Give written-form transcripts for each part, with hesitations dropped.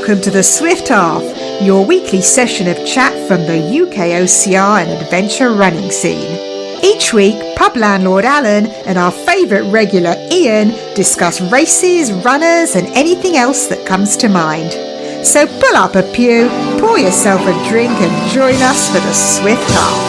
Welcome to the Swift Half, your weekly session of chat from the UK OCR and adventure running scene. Each week, pub landlord Alan and our favourite regular Ian discuss races, runners and anything else that comes to mind. So pull up a pew, pour yourself a drink and join us for the Swift Half.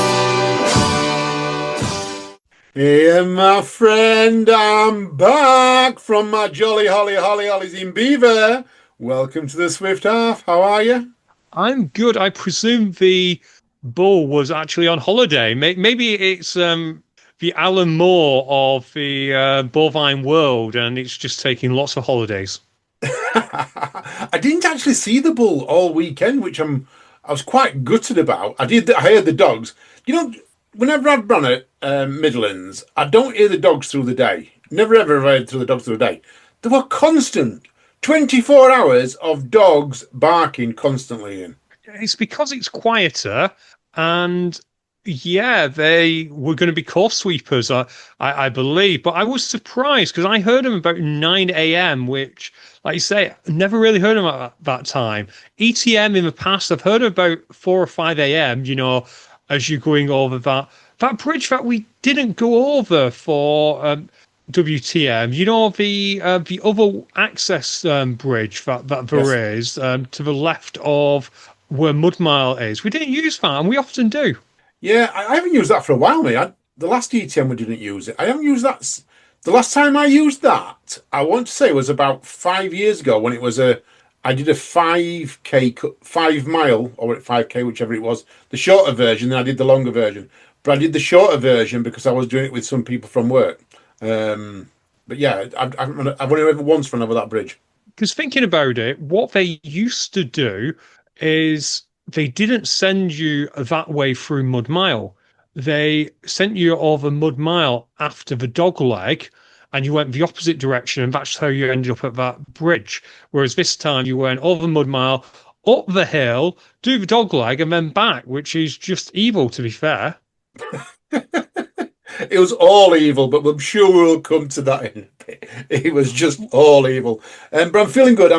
Hey, my friend, I'm back from my jolly hollies in Beaver. Welcome to the Swift Half. How are you? I'm good. I presume the bull was actually on holiday. Maybe it's the Alan Moore of the bovine world, and it's just taking lots of holidays. I didn't actually see the bull all weekend, which I was quite gutted about. I heard the dogs. You know, whenever I've run at Midlands, I don't hear the dogs through the day. Never ever have I heard the dogs through the day. They were constant. 24 hours of dogs barking constantly in. It's because it's quieter, and yeah, they were going to be course sweepers, I believe. But I was surprised because I heard them about 9 a.m., which, like you say, never really heard them at that time. ETM in the past, I've heard about 4 or 5 a.m., you know, as you're going over that bridge that we didn't go over for WTM, you know, the other access bridge that there is to the left of where Mud Mile is. We didn't use that, and we often do. Yeah, I haven't used that for a while, mate. The last ETM we didn't use it. I haven't used that. The last time I used that, I want to say, was about 5 years ago when it was I did a 5K, 5 mile, or 5K, whichever it was, the shorter version, then I did the longer version. But I did the shorter version because I was doing it with some people from work. But yeah, I've only ever once run over that bridge. Because thinking about it, what they used to do is they didn't send you that way through Mud Mile. They sent you over Mud Mile after the dog leg, and you went the opposite direction, and that's how you ended up at that bridge. Whereas this time you went over Mud Mile, up the hill, do the dog leg, and then back, which is just evil, to be fair. It was all evil, but I'm sure we'll come to that in a bit. It was just all evil. But I'm feeling good.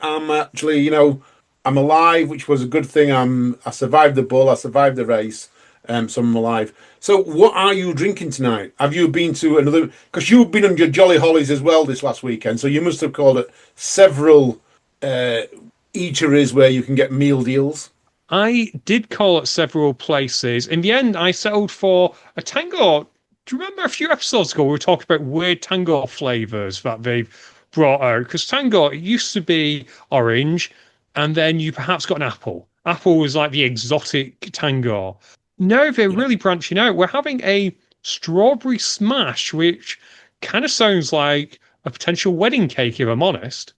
I'm actually, I'm alive, which was a good thing. I survived the bull. I survived the race. So I'm alive. So what are you drinking tonight? Have you been to another... Because you've been on your Jolly Hollies as well this last weekend, so you must have called it several eateries where you can get meal deals. I did call at several places. In the end, I settled for a Tango. Do you remember a few episodes ago we were talking about weird Tango flavours that they've brought out? Because Tango, it used to be orange, and then you perhaps got an apple. Apple was like the exotic Tango. Now they're really branching out. We're having a strawberry smash, which kind of sounds like a potential wedding cake, if I'm honest.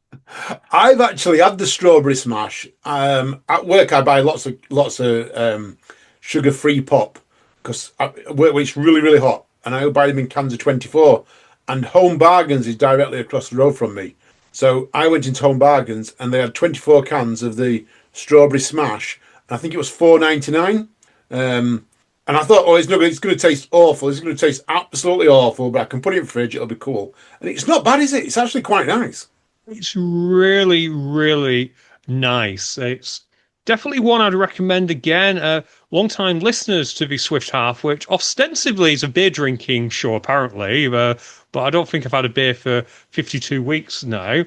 I've actually had the strawberry smash. At work, I buy lots of sugar-free pop because it's really, really hot, and I buy them in cans of 24. And Home Bargains is directly across the road from me, so I went into Home Bargains, and they had 24 cans of the strawberry smash, and I think it was $4.99. And I thought, it's going to taste awful. It's going to taste absolutely awful, but I can put it in the fridge. It'll be cool, and it's not bad, is it? It's actually quite nice. It's really, really nice. It's definitely one I'd recommend again. Long-time listeners to the Swift Half, which ostensibly is a beer drinking show, apparently, but I don't think I've had a beer for 52 weeks now.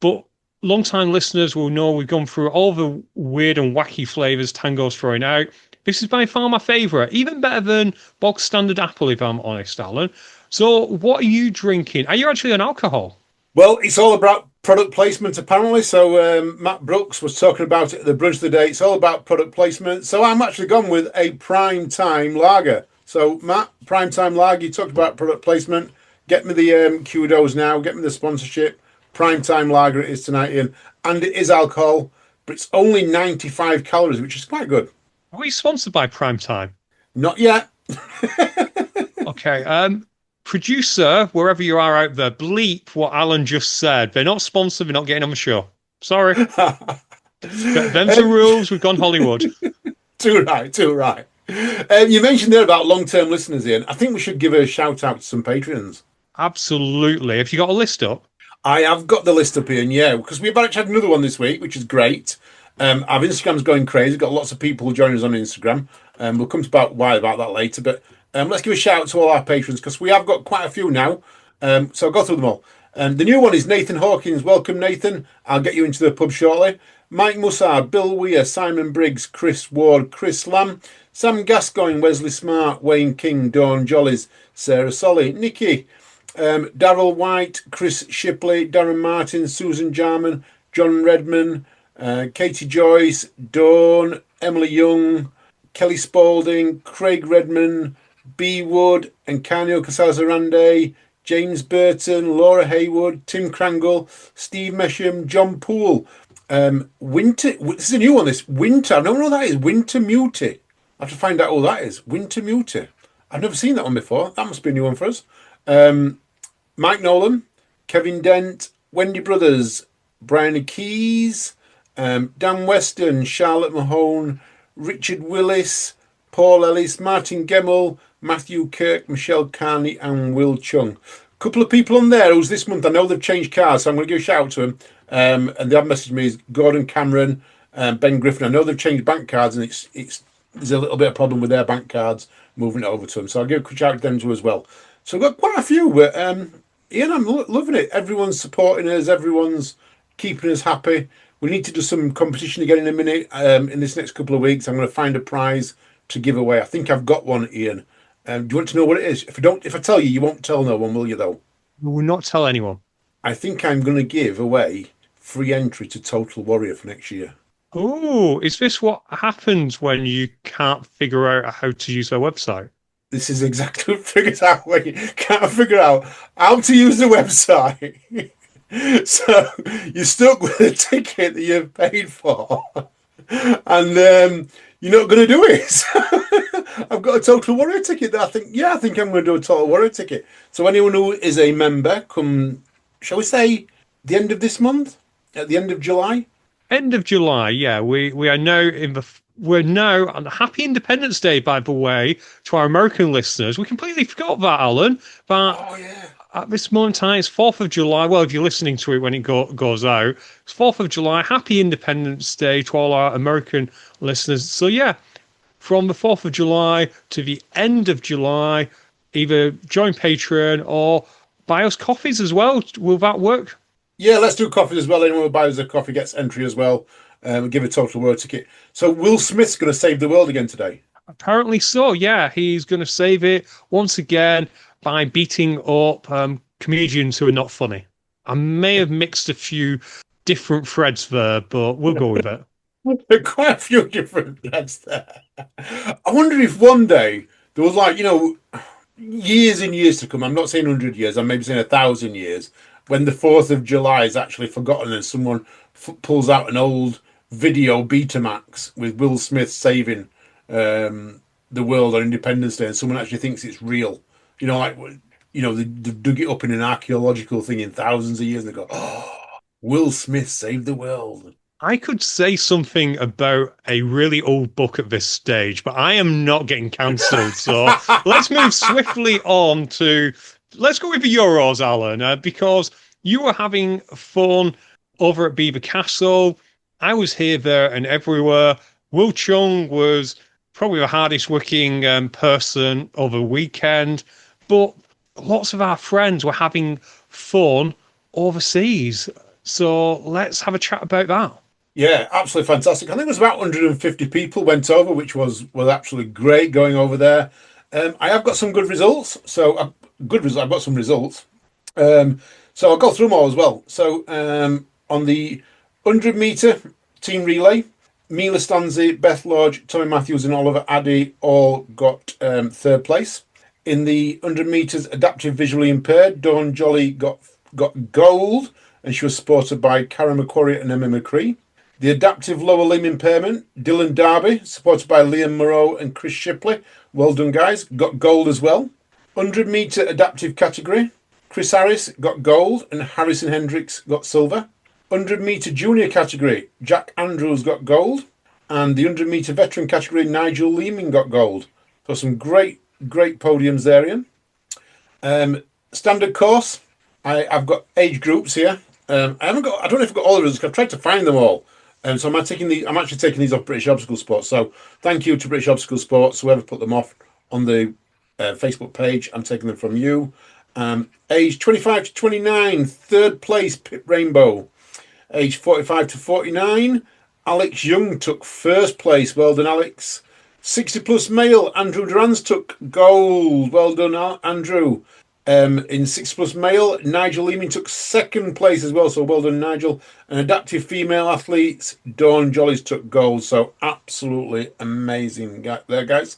But long-time listeners will know we've gone through all the weird and wacky flavours Tango's throwing out. This is by far my favourite, even better than bog standard apple, if I'm honest, Alan. So what are you drinking? Are you actually on alcohol? Well, it's all about product placement, apparently. So Matt Brooks was talking about it at the brunch of the day. It's all about product placement. So I'm actually gone with a prime time lager. So Matt, prime time lager, you talked about product placement. Get me the kudos now. Get me the sponsorship. Prime time lager it is tonight, Ian. And it is alcohol, but it's only 95 calories, which is quite good. Are we sponsored by Prime Time? Not yet. Okay. Producer, wherever you are out there, bleep what Alan just said. They're not sponsored. They're not getting on the show. Sorry. Them's the rules. We've gone Hollywood. Too right. You mentioned there about long-term listeners, Ian. I think we should give a shout out to some patrons. Absolutely. Have you got a list up? I have got the list up here, and yeah, because we've actually had another one this week, which is great. Our Instagram's going crazy. Got lots of people joining us on Instagram. We'll come to why about that later. But let's give a shout out to all our patrons because we have got quite a few now. So I'll go through them all. The new one is Nathan Hawkins. Welcome, Nathan. I'll get you into the pub shortly. Mike Mussard, Bill Weir, Simon Briggs, Chris Ward, Chris Lamb, Sam Gascoigne, Wesley Smart, Wayne King, Dawn Jollies, Sarah Solly, Nikki, Darryl White, Chris Shipley, Darren Martin, Susan Jarman, John Redman, Katie Joyce, Dawn, Emily Young, Kelly Spalding, Craig Redman, B Wood, Encanio Casals-Arande, James Burton, Laura Haywood, Tim Crangle, Steve Mesham, John Poole. Winter, this is a new one, this. Winter, I don't know what that is. Winter Muty. I have to find out what that is. Winter Muty. I've never seen that one before. That must be a new one for us. Mike Nolan, Kevin Dent, Wendy Brothers, Brian Keys, Dan Weston, Charlotte Mahone, Richard Willis, Paul Ellis, Martin Gemmell, Matthew Kirk, Michelle Carney, and Will Chung. A couple of people on there who's this month, I know they've changed cars, so I'm going to give a shout out to them. And they have messaged me is Gordon Cameron, Ben Griffin. I know they've changed bank cards, and there's a little bit of problem with their bank cards moving it over to them. So I'll give a quick shout out to them too as well. So I've got quite a few, but Ian, I'm loving it. Everyone's supporting us. Everyone's keeping us happy. We need to do some competition again in a minute. In this next couple of weeks, I'm going to find a prize to give away. I think I've got one, Ian. Do you want to know what it is? If I tell you, you won't tell no one, will you? Though We will not tell anyone. I think I'm going to give away free entry to Total Warrior for next year. Oh, is this what happens when you can't figure out how to use their website? This is exactly what figures out when you can't figure out how to use the website. So you're stuck with a ticket that you've paid for, and you're not going to do it. So I've got a Total Warrior ticket that I think I'm going to do a Total Warrior ticket. So anyone who is a member, come, shall we say, the end of this month, at the end of July. End of July, yeah. We are now we're now on Happy Independence Day, by the way, to our American listeners. We completely forgot that, Alan. But Oh yeah. at this moment in time, it's 4th of July. Well, if you're listening to it when it goes out, it's 4th of July. Happy Independence Day to all our American listeners. So yeah, from the 4th of July to the end of July, either join Patreon or buy us coffees as well. Will that work? Yeah, let's do coffee as well. Anyone who buys a coffee gets entry as well. Give a Total Warrior ticket. So Will Smith's going to save the world again today. Apparently so, yeah. He's going to save it once again by beating up comedians who are not funny. I may have mixed a few different threads there, but we'll go with it. There are quite a few different threads there. I wonder if one day there was years and years to come. I'm not saying 100 years. I'm maybe saying 1,000 years. When the 4th of July is actually forgotten and someone pulls out an old video Betamax with Will Smith saving the world on Independence Day and someone actually thinks it's real. They dug it up in an archaeological thing in thousands of years and they go, oh, Will Smith saved the world. I could say something about a really old book at this stage, but I am not getting cancelled. So let's move swiftly on to... Let's go with the Euros, Alan, because you were having fun over at Beaver Castle. I was here, there, and everywhere. Will Chung was probably the hardest working person over the weekend, but lots of our friends were having fun overseas. So let's have a chat about that. Yeah, absolutely fantastic. I think it was about 150 people went over, which was absolutely great going over there. I have got some good results. I've got some results. So I'll go through them all as well. So on the 100-meter team relay, Mila Stanzi, Beth Lodge, Tommy Matthews and Oliver Addy all got third place. In the 100 metres adaptive visually impaired, Dawn Jolly got gold, and she was supported by Karen McQuarrie and Emma McCree. The adaptive lower limb impairment, Dylan Darby, supported by Liam Moreau and Chris Shipley. Well done, guys. Got gold as well. 100-metre adaptive category, Chris Harris got gold and Harrison Hendricks got silver. 100-metre junior category, Jack Andrews got gold. And the 100-metre veteran category, Nigel Leeming got gold. So some great podiums there, Ian. Standard course, I've got age groups here. I haven't got. I don't know if I've got all the results. I've tried to find them all. So I'm actually taking these off British Obstacle Sports. So thank you to British Obstacle Sports, whoever put them off on the Facebook page. I'm taking them from you. Age 25 to 29, third place, Pip Rainbow. Age 45 to 49, Alex Young took first place. Well done, Alex. 60 plus male, Andrew Durans took gold. Well done, Andrew. In 60 plus male, Nigel Leeming took second place as well. So well done, Nigel. And adaptive female athletes, Dawn Jollies took gold. So absolutely amazing there, guys.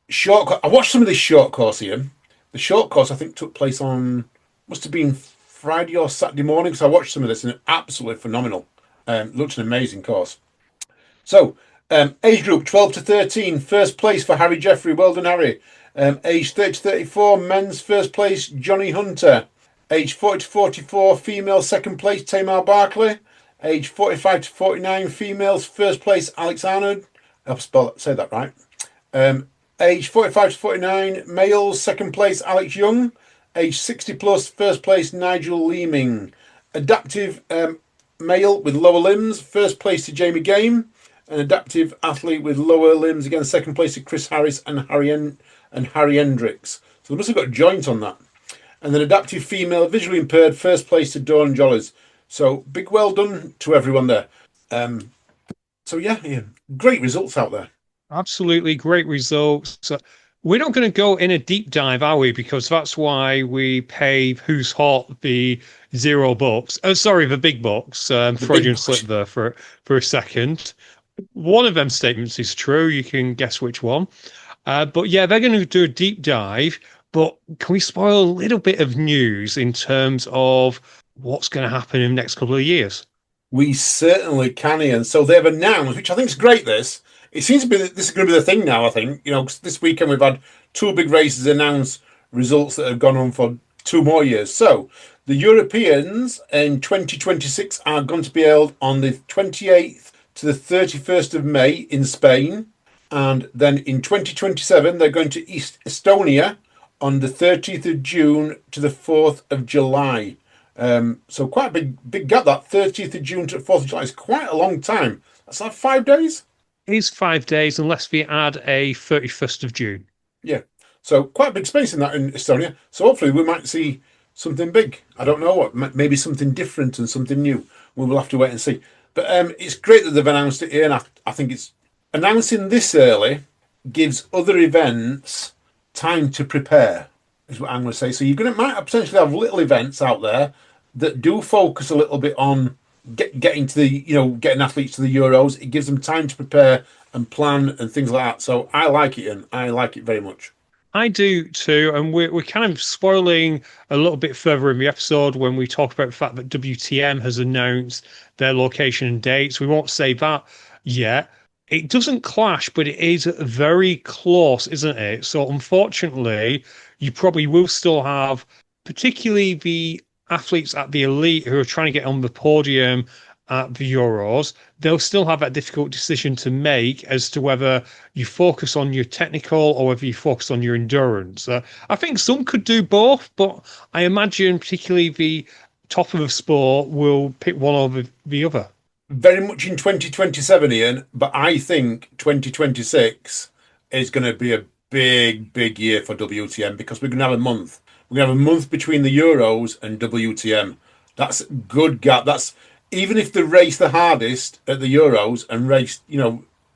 I watched some of this short course here. The short course, I think, took place on, must have been Friday or Saturday morning. So I watched some of this and it's absolutely phenomenal. Looked an amazing course. So, age group 12 to 13, first place for Harry Jeffrey. Well done, Harry. Age 30 to 34, men's first place, Johnny Hunter. Age 40 to 44, female second place, Tamar Barkley. Age 45 to 49, females first place, Alex Arnold. I'll say that right. Age 45 to 49, males second place, Alex Young. Age 60 plus, first place, Nigel Leeming. Adaptive male with lower limbs, first place to Jamie Game. An adaptive athlete with lower limbs, again, second place to Chris Harris and Harry Hendricks. So they must have got a joint on that. And then adaptive female, visually impaired, first place to Dawn Jollies. So big well done to everyone there. So yeah, great results out there. Absolutely great results. We're not going to go in a deep dive, are we? Because that's why we pay Who's Hot the $0. Oh, sorry, the big bucks. Freudian slip there for a second. One of them statements is true. You can guess which one. But yeah, they're going to do a deep dive. But can we spoil a little bit of news in terms of what's going to happen in the next couple of years? We certainly can, Ian. So they've announced, which I think is great. It seems to be that this is going to be the thing now. I think this weekend we've had two big races announce results that have gone on for 2 more years. So the Europeans in 2026 are going to be held on the 28th to the 31st of May in Spain. And then in 2027, they're going to Estonia on the 30th of June to the 4th of July. So quite a big gap, that 30th of June to the 4th of July is quite a long time. That's like 5 days? It is 5 days, unless we add a 31st of June. Yeah. So quite a big space in that in Estonia. So hopefully we might see something big. I don't know what, maybe something different and something new. We will have to wait and see. But it's great that they've announced it here, and I think it's announcing this early gives other events time to prepare, is what I'm going to say. So might potentially have little events out there that do focus a little bit on getting to the, getting athletes to the Euros. It gives them time to prepare and plan and things like that. So I like it, and I like it very much. I do too, and we're kind of spoiling a little bit further in the episode when we talk about the fact that WTM has announced their location and dates. We won't say that yet. It doesn't clash, but it is very close, isn't it? So unfortunately, you probably will still have, particularly the athletes at the elite who are trying to get on the podium at the Euros, they'll still have that difficult decision to make as to whether you focus on your technical or whether you focus on your endurance. I think some could do both, but I imagine particularly the top of the sport will pick one over the other. Very much in 2027, Ian, but I think 2026 is going to be a big year for WTM because we're going to have a month. We're going to have a month between the Euros and WTM. That's a good gap. That's even if they race the hardest at the Euros and race,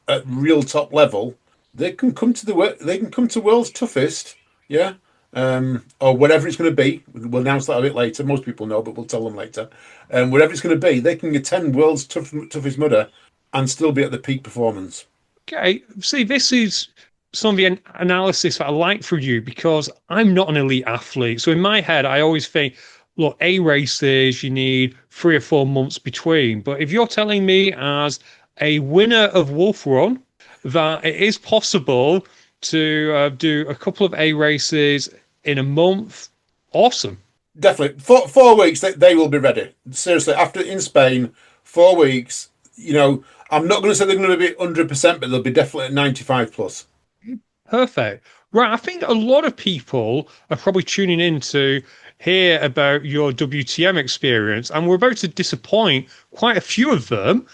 at real top level, they can come to world's toughest, yeah, or whatever it's going to be. We'll announce that a bit later. Most people know, but we'll tell them later. Whatever it's going to be, they can attend world's toughest mudder and still be at the peak performance. Okay, see, this is some of the analysis that I like from you because I'm not an elite athlete. So in my head, I always think, look, A races, you need 3 or 4 months between. But if you're telling me as a winner of Wolf Run that it is possible to do a couple of A races in a month, awesome. Definitely. 4 weeks, they will be ready. Seriously, after in Spain, 4 weeks, I'm not going to say they're going to be 100%, but they'll be definitely at 95 plus. Perfect. Right. I think a lot of people are probably tuning into hear about your WTM experience, and we're about to disappoint quite a few of them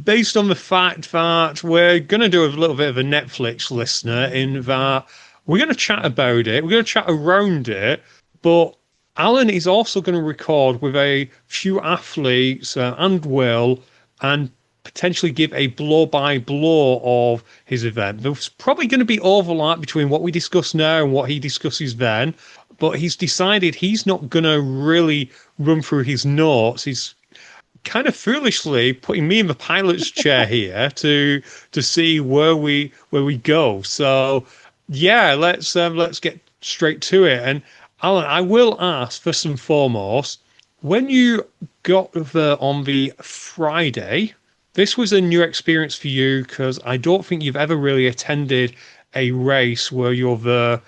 based on the fact that we're going to do a little bit of a Netflix listener in that we're going to chat about it, we're going to chat around it, but Alan is also going to record with a few athletes and Will and potentially give a blow by blow of his event. There's probably going to be overlap between what we discuss now and what he discusses then, but he's decided he's not going to really run through his notes. He's kind of foolishly putting me in the pilot's chair here to see where we go. So yeah, let's get straight to it. And Alan, I will ask first and foremost, when you got there on the Friday, this was a new experience for you because I don't think you've ever really attended a race where you're the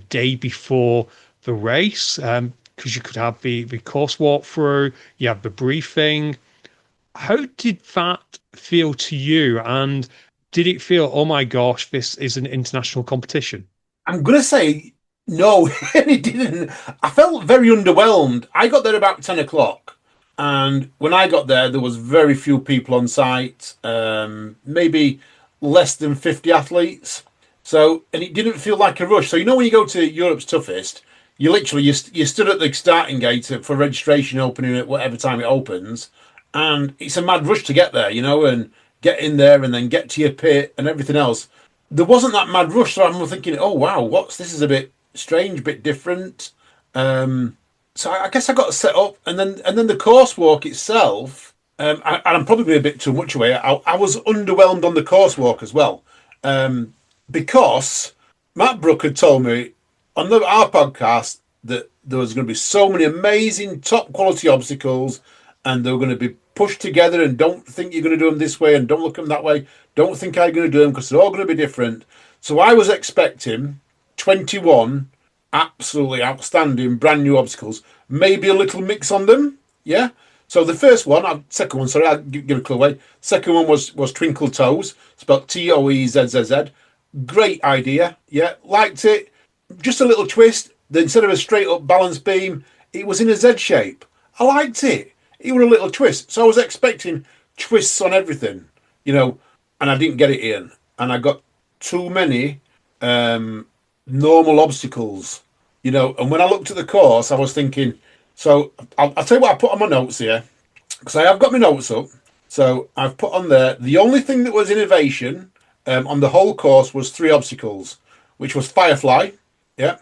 day before the race. Because you could have the course walkthrough, you have the briefing. How did that feel to you? And did it feel, oh my gosh, this is an international competition? I'm going to say no, it didn't. I felt very underwhelmed. I got there about 10 o'clock. And when I got there, there was very few people on site, maybe less than 50 athletes. So, and it didn't feel like a rush. So, when you go to Europe's Toughest, you literally, you stood at the starting gate for registration opening at whatever time it opens. And it's a mad rush to get there, and get in there and then get to your pit and everything else. There wasn't that mad rush. So I'm thinking, oh, wow, this is a bit strange, a bit different. So I guess I got set up, and then the course walk itself. I'm probably a bit too much away. I was underwhelmed on the course walk as well, because Matt Brook had told me on our podcast that there was going to be so many amazing top quality obstacles, and they were going to be pushed together. And don't think you're going to do them this way, and don't look at them that way. Don't think I'm going to do them because they're all going to be different. So I was expecting 21 absolutely outstanding brand new obstacles, maybe a little mix on them. Yeah. So the second one, sorry, I'll give a clue away. Second one was Twinkle Toes, spelled TOEZZZ. Great idea. Yeah, liked it. Just a little twist. Instead of a straight up balance beam, it was in a Z shape. I liked it. It was a little twist. So I was expecting twists on everything, and I didn't get it in. And I got too many normal obstacles, and when I looked at the course, I was thinking, so I'll tell you what I put on my notes here, because I have got my notes up. So I've put on there, the only thing that was innovation on the whole course was 3 obstacles, which was Firefly, yeah,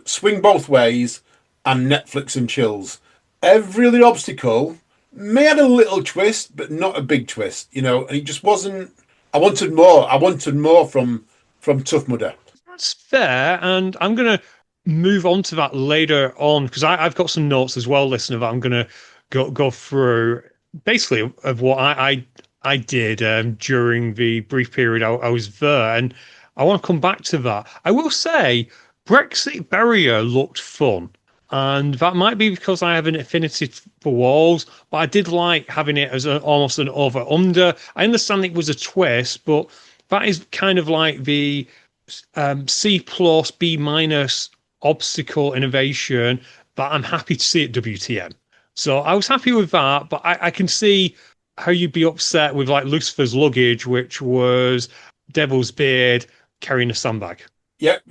Swing Both Ways, and Netflix and Chills. Every other obstacle may have a little twist, but not a big twist, and it just wasn't. I wanted more. I wanted more from Tough Mudder. That's fair, and I'm going to move on to that later on because I've got some notes as well, listener, that I'm going to go through basically of what I did during the brief period I was there, and I want to come back to that. I will say Brexit Barrier looked fun. And that might be because I have an affinity for walls, but I did like having it as almost an over-under. I understand it was a twist, but that is kind of like the C plus, B minus obstacle innovation that I'm happy to see at WTM. So I was happy with that, but I can see how you'd be upset with like Lucifer's luggage, which was Devil's Beard carrying a sandbag. Yep.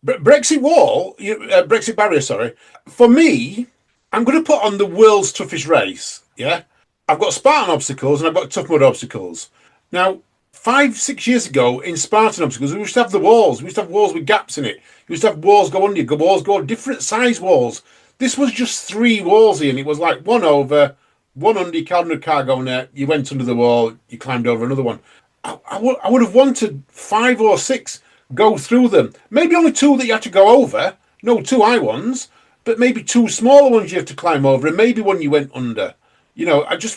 Brexit Barrier, sorry. For me, I'm going to put on the world's toughest race, yeah? I've got Spartan obstacles and I've got Tough Mudder obstacles. Now, 5-6 years ago, in Spartan obstacles, we used to have the walls. We used to have walls with gaps in it. We used to have walls go under, walls go different size walls. This was just 3 walls in. It was like one over, one under, you carried a cargo net, you went under the wall, you climbed over another one. I would have wanted 5 or 6 go through them. Maybe only 2 that you had to go over. No, 2 high ones, but maybe 2 smaller ones you have to climb over, and maybe one you went under. I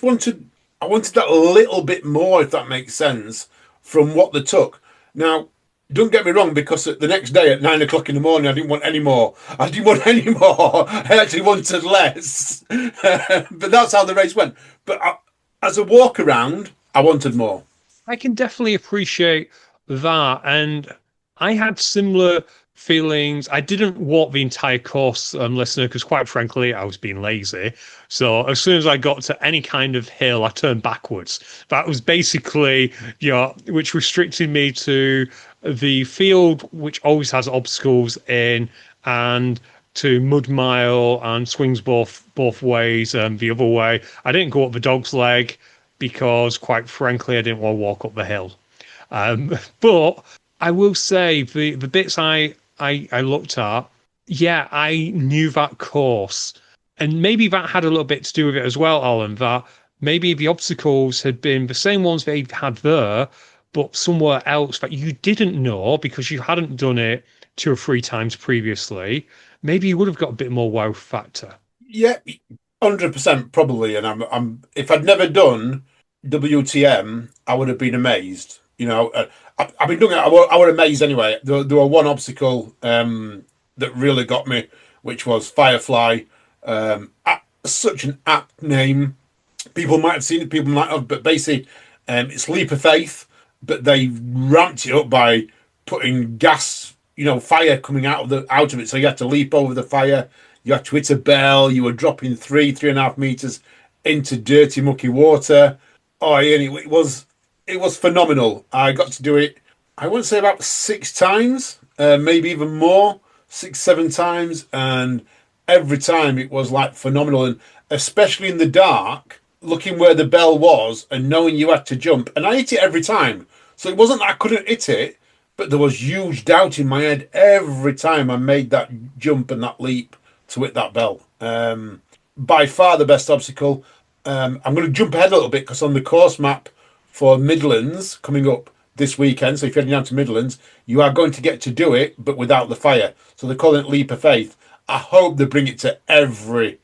wanted that a little bit more, if that makes sense, from what they took. Now, don't get me wrong, because the next day at 9 o'clock in the morning, I didn't want any more. I actually wanted less. But that's how the race went. But as a walk around, I wanted more. I can definitely appreciate that. And I had similar feelings. I didn't walk the entire course, listener, because quite frankly, I was being lazy. So as soon as I got to any kind of hill, I turned backwards. That was basically, which restricted me to the field, which always has obstacles in, and to mud mile and swings both ways and the other way. I didn't go up the dog's leg because, quite frankly, I didn't want to walk up the hill. But I will say the bits I looked at, yeah, I knew that course. And maybe that had a little bit to do with it as well, Alan, that maybe the obstacles had been the same ones they had there, but somewhere else that you didn't know because you hadn't done it 2 or 3 times previously. Maybe you would have got a bit more wow factor. Yeah, 100% probably. And if I'd never done WTM, I would have been amazed. I've been doing it. I were amazed anyway. There were one obstacle that really got me, which was Firefly. Such an apt name. People might have seen it, people might have, but basically, it's Leap of Faith, but they ramped it up by putting gas, fire coming out of it. So you had to leap over the fire. You had to hit a bell. You were dropping 3.5 meters into dirty, mucky water. Oh, and it was phenomenal. I got to do it. I want to say about 6 times, maybe even more, 6, 7 times, and every time it was like phenomenal. And especially in the dark, looking where the bell was and knowing you had to jump. And I hit it every time, so it wasn't that I couldn't hit it, but there was huge doubt in my head every time I made that jump and that leap to hit that bell. By far the best obstacle. I'm going to jump ahead a little bit because on the course map for Midlands coming up this weekend, so if you're heading down to Midlands, you are going to get to do it, but without the fire. So they're calling it Leap of Faith. I hope they bring it to every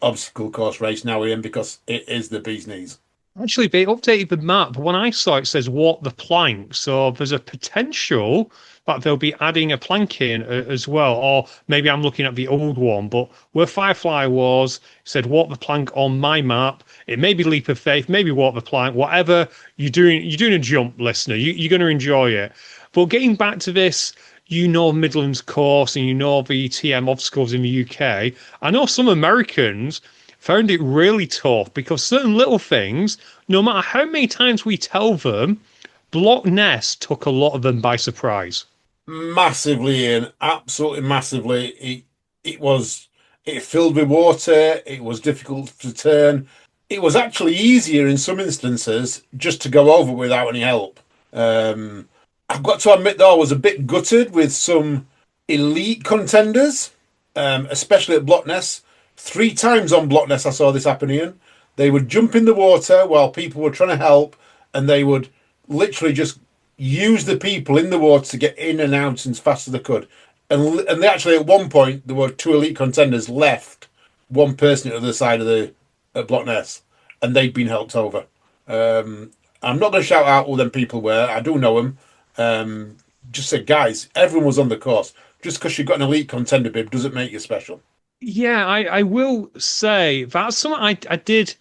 obstacle course race now, Ian, because it is the bee's knees. Actually, they updated the map. When I saw it, says walk the plank. So there's a potential that they'll be adding a plank in as well. Or maybe I'm looking at the old one, but where Firefly was, it said walk the plank on my map. It may be Leap of Faith, maybe walk the plank, whatever you're doing a jump, listener. You're going to enjoy it. But getting back to this, Midlands course and the TM obstacles in the UK. I know some Americans found it really tough because certain little things, no matter how many times we tell them, Block Ness took a lot of them by surprise. Massively, Ian, absolutely massively. It filled with water. It was difficult to turn. It was actually easier in some instances just to go over without any help. I've got to admit, though, I was a bit gutted with some elite contenders, especially at Block Ness. 3 times on Block Ness I saw this happen, Ian. They would jump in the water while people were trying to help, and they would literally just use the people in the water to get in and out as fast as they could. And they actually, at one point, there were 2 elite contenders left, one person at the other side of the Block Ness, and they'd been helped over. I'm not going to shout out who them people were. I do know them. Just say, guys, everyone was on the course. Just because you've got an elite contender bib doesn't make you special. Yeah, I will say that's something I did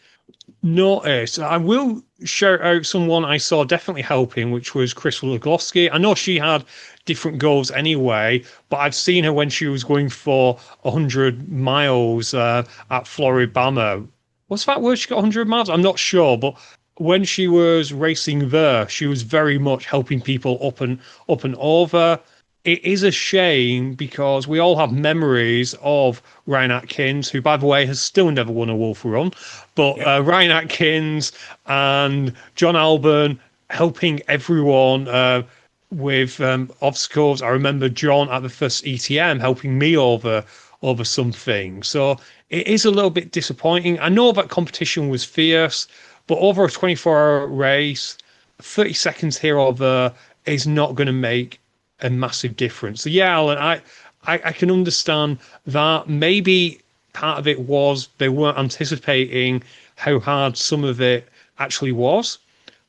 notice. I will shout out someone I saw definitely helping, which was Chris Lugowski. I know she had different goals anyway, but I've seen her when she was going for 100 miles at Floribama. What's that word? She got 100 miles? I'm not sure, but when she was racing there, she was very much helping people up and over. It is a shame because we all have memories of Ryan Atkins, who, by the way, has still never won a Wolf Run. But Ryan Atkins and John Alban helping everyone with obstacles. I remember John at the first ETM helping me over something. So it is a little bit disappointing. I know that competition was fierce, but over a 24-hour race, 30 seconds here or there is not going to make a massive difference. So yeah, Alan, I can understand that. Maybe part of it was they weren't anticipating how hard some of it actually was.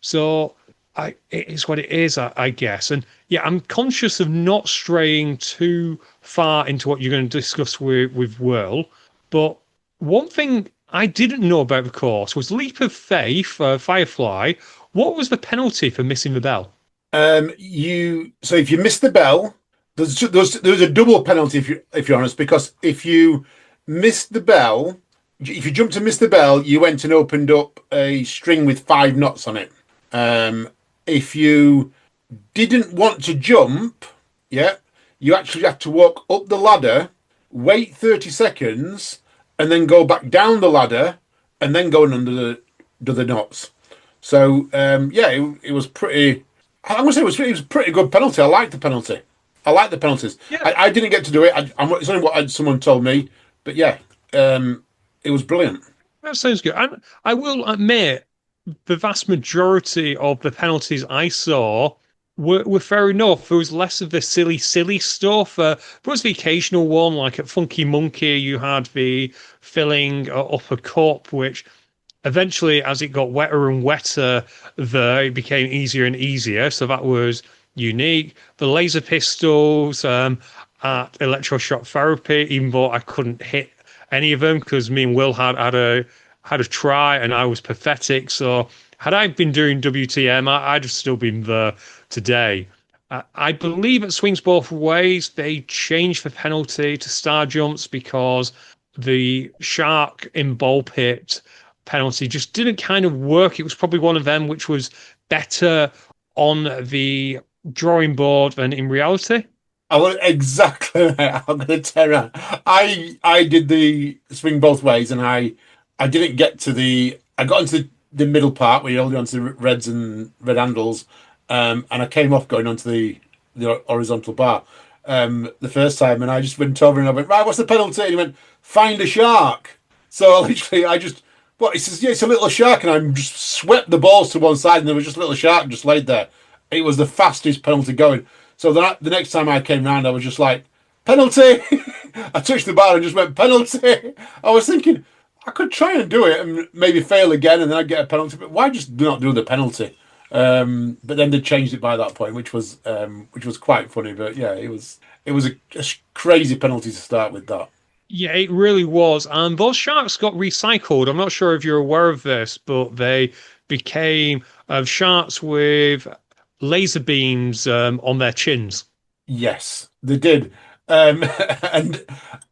So it is what it is, I guess. And yeah, I'm conscious of not straying too far into what you're going to discuss with Will. But one thing I didn't know about the course was Leap of Faith, Firefly. What was the penalty for missing the bell? So if you miss the bell, there's a double penalty if you're honest, because if you missed the bell, if you jumped and missed the bell, you went and opened up a string with 5 knots on it. If you didn't want to jump, yeah, you actually had to walk up the ladder, wait 30 seconds, and then go back down the ladder, and then going under the knots. So yeah, it was pretty. I'm gonna say it was a pretty good penalty. I liked the penalty. I like the penalties. Yeah, I didn't get to do it. It's only what someone told me, but yeah, it was brilliant. that sounds good. And I will admit, the vast majority of the penalties I saw were fair enough. There was less of the silly stuff. There was the occasional one, like at Funky Monkey, you had the filling up a cup, which eventually, as it got wetter and wetter, it became easier and easier. So that was unique. The laser pistols at electroshock therapy, even though I couldn't hit any of them because me and Will had a try and I was pathetic. So had I been doing WTM, I'd have still been there today. I believe it swings both ways. They changed the penalty to star jumps because the shark in ball pit penalty just didn't kind of work. It was probably one of them which was better on the drawing board than in reality. I was exactly. I'm gonna tell you. I did the swing both ways, and I didn't get to the. I got into the middle part where you hold on to the reds and red handles, and I came off going onto the horizontal bar the first time, and I just went over and I went, right, what's the penalty? And he went, find a shark. So literally, I just what he says, yeah, it's a little shark, and I just swept the balls to one side, and there was just a little shark just laid there. It was the fastest penalty going. So the next time I came round, I was just like, penalty. I touched the bar and just went, penalty. I was thinking, I could try and do it and maybe fail again and then I'd get a penalty, but why just not do the penalty? But then they changed it by that point, which was quite funny. But yeah, it was a crazy penalty to start with that. Yeah, it really was. And those sharks got recycled. I'm not sure if you're aware of this, but they became sharks with laser beams on their chins. Yes, they did. And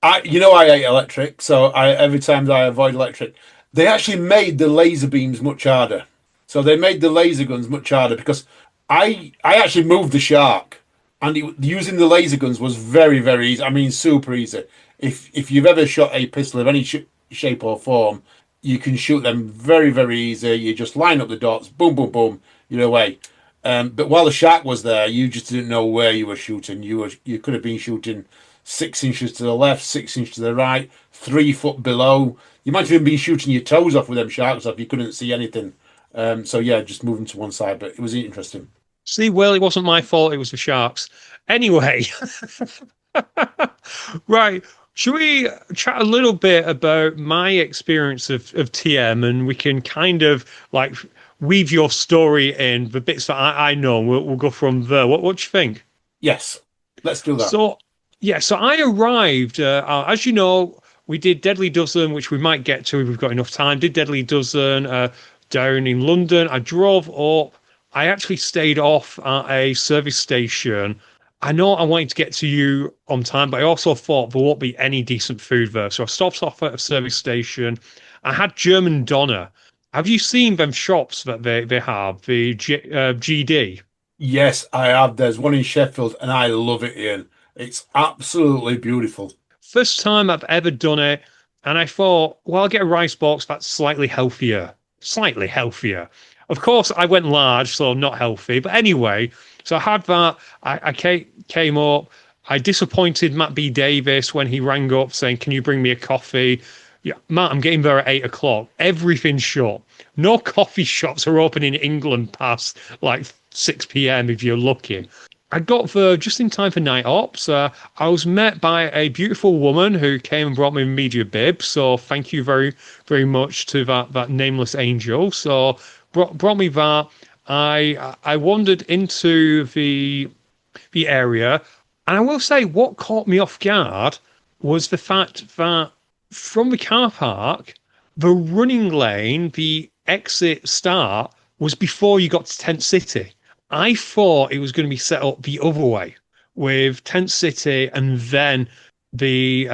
I hate electric, so every time I avoid electric, they actually made the laser beams much harder. So they made the laser guns much harder because I actually moved the shark, and using the laser guns was very very easy. I mean, super easy. If you've ever shot a pistol of any shape or form, you can shoot them very very easy. You just line up the dots, boom boom boom, you're away. But while the shark was there, you just didn't know where you were shooting. You could have been shooting 6 inches to the left, 6 inches to the right, 3 foot below. You might have even been shooting your toes off with them sharks off. You couldn't see anything. So yeah, just moving to one side. But it was interesting. See, well, it wasn't my fault. It was the sharks. Anyway, right. Should we chat a little bit about my experience of TM and we can kind of like weave your story in the bits that I know. We'll go from there. What do you think? Yes, let's do that. So, yeah, so I arrived, as you know, we did Deadly Dozen, which we might get to if we've got enough time. Did Deadly Dozen down in London. I drove up. I actually stayed off at a service station. I know I wanted to get to you on time, but I also thought there won't be any decent food there. So I stopped off at a service station. I had German Doner. Have you seen them shops that they have, the GD? Yes, I have. There's one in Sheffield, and I love it, Ian. It's absolutely beautiful. First time I've ever done it. And I thought, well, I'll get a rice box that's slightly healthier. Slightly healthier. Of course, I went large, so not healthy. But anyway, so I had that. I came up. I disappointed Matt B. Davis when he rang up saying, can you bring me a coffee? Yeah, Matt, I'm getting there at 8 o'clock. Everything's shut. No coffee shops are open in England past like 6 p.m. if you're lucky. I got there just in time for night ops. I was met by a beautiful woman who came and brought me a media bib. So thank you very, very much to that nameless angel. So brought me that. I wandered into the area, and I will say what caught me off guard was the fact that from the car park, the running lane, the exit start was before you got to Tent City. I thought it was going to be set up the other way, with Tent City and then the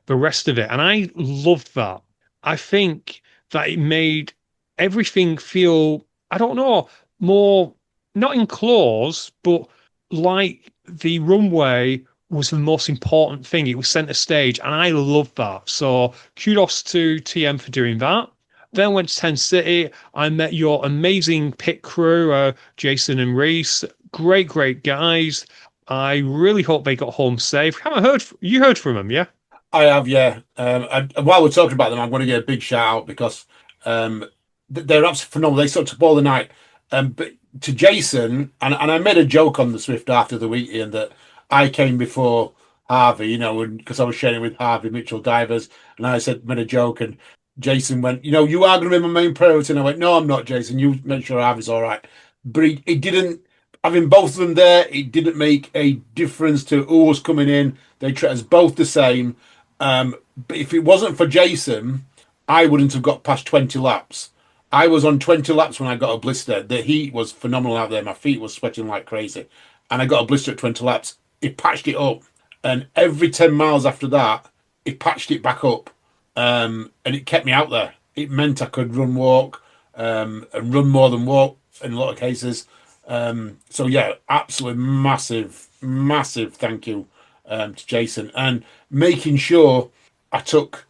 rest of it. And I loved that. I think that it made everything feel, I don't know, more not in claws, but like the runway was the most important thing. It was center stage, and I love that. So kudos to TM for doing that. Then went to 10 City. I met your amazing pit crew, Jason and Reese. Great, great guys. I really hope they got home safe. Haven't heard you heard from them, yeah? I have, yeah. And while we're talking about them, I'm going to give a big shout out because um, they're absolutely phenomenal. They sort of took all the night. But to Jason, and I made a joke on the Swift after the weekend that I came before Harvey, because I was sharing with Harvey Mitchell Divers, and I said, made a joke, and Jason went, you are going to be my main priority. And I went, no, I'm not, Jason. You make sure Harvey's all right. But he didn't, having both of them there, it didn't make a difference to who was coming in. They treat us both the same. But if it wasn't for Jason, I wouldn't have got past 20 laps. I was on 20 laps when I got a blister. The heat was phenomenal out there. My feet were sweating like crazy. And I got a blister at 20 laps. He patched it up. And every 10 miles after that, he patched it back up. And it kept me out there. It meant I could run, walk, and run more than walk in a lot of cases. So, yeah, absolutely massive, massive thank you to Jason. And making sure I took.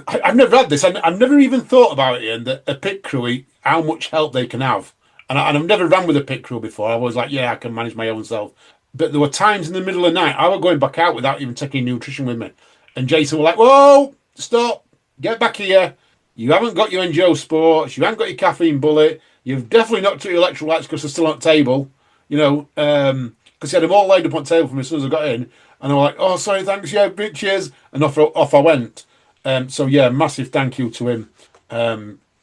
I've never had this. I've never even thought about it. And a pit crew, how much help they can have. And I've never ran with a pit crew before. I was like, yeah, I can manage my own self. But there were times in the middle of the night I was going back out without even taking nutrition with me. And Jason was like, whoa, stop, get back here. You haven't got your Enduro Sports. You haven't got your caffeine bullet. You've definitely not took your electrolytes because they're still on the table. Because he had them all laid up on the table for me as soon as I got in. And I was like, oh, sorry, thanks, yeah, cheers. And off I went. So, yeah, massive thank you to him.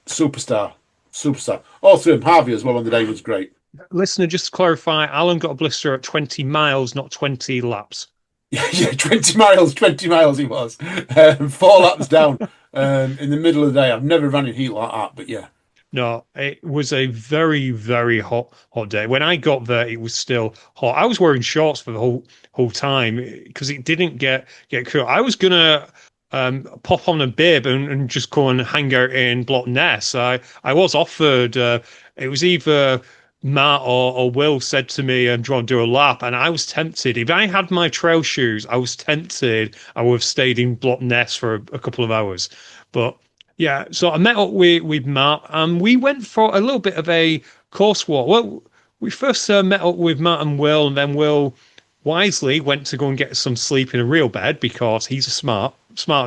Superstar. All through him. Harvey as well on the day was great. Listener, just to clarify, Alan got a blister at 20 miles, not 20 laps. Yeah, 20 miles he was. 4 laps down in the middle of the day. I've never run in heat like that, but yeah. No, it was a very, very hot day. When I got there, it was still hot. I was wearing shorts for the whole time because it didn't get cool. I was gonna pop on a bib and just go and hang out in Block Ness. I was offered. It was either Matt or Will said to me, "Do you want to do a lap?" And I was tempted. If I had my trail shoes, I was tempted. I would have stayed in Block Ness for a couple of hours, but. Yeah, so I met up with Matt and we went for a little bit of a course walk. Well, we first met up with Matt and Will, and then Will wisely went to go and get some sleep in a real bed because he's a smart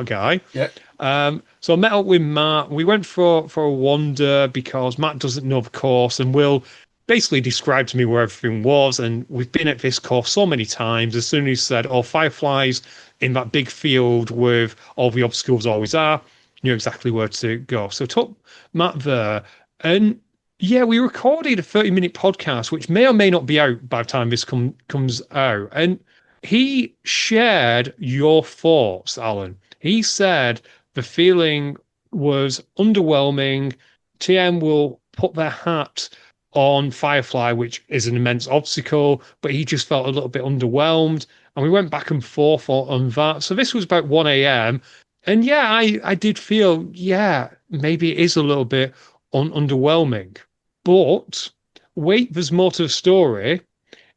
guy. Yeah. So I met up with Matt. We went for a wander because Matt doesn't know the course, and Will basically described to me where everything was. And we've been at this course so many times. As soon as he said, "Oh, Fireflies in that big field with all the obstacles always are," knew exactly where to go. So I took Matt there. And yeah, we recorded a 30-minute podcast, which may or may not be out by the time this comes out. And he shared your thoughts, Alan. He said the feeling was underwhelming. TM will put their hat on Firefly, which is an immense obstacle, but he just felt a little bit underwhelmed. And we went back and forth on that. So this was about 1 a.m. And yeah, I did feel, yeah, maybe it is a little bit underwhelming. But wait, there's more to the story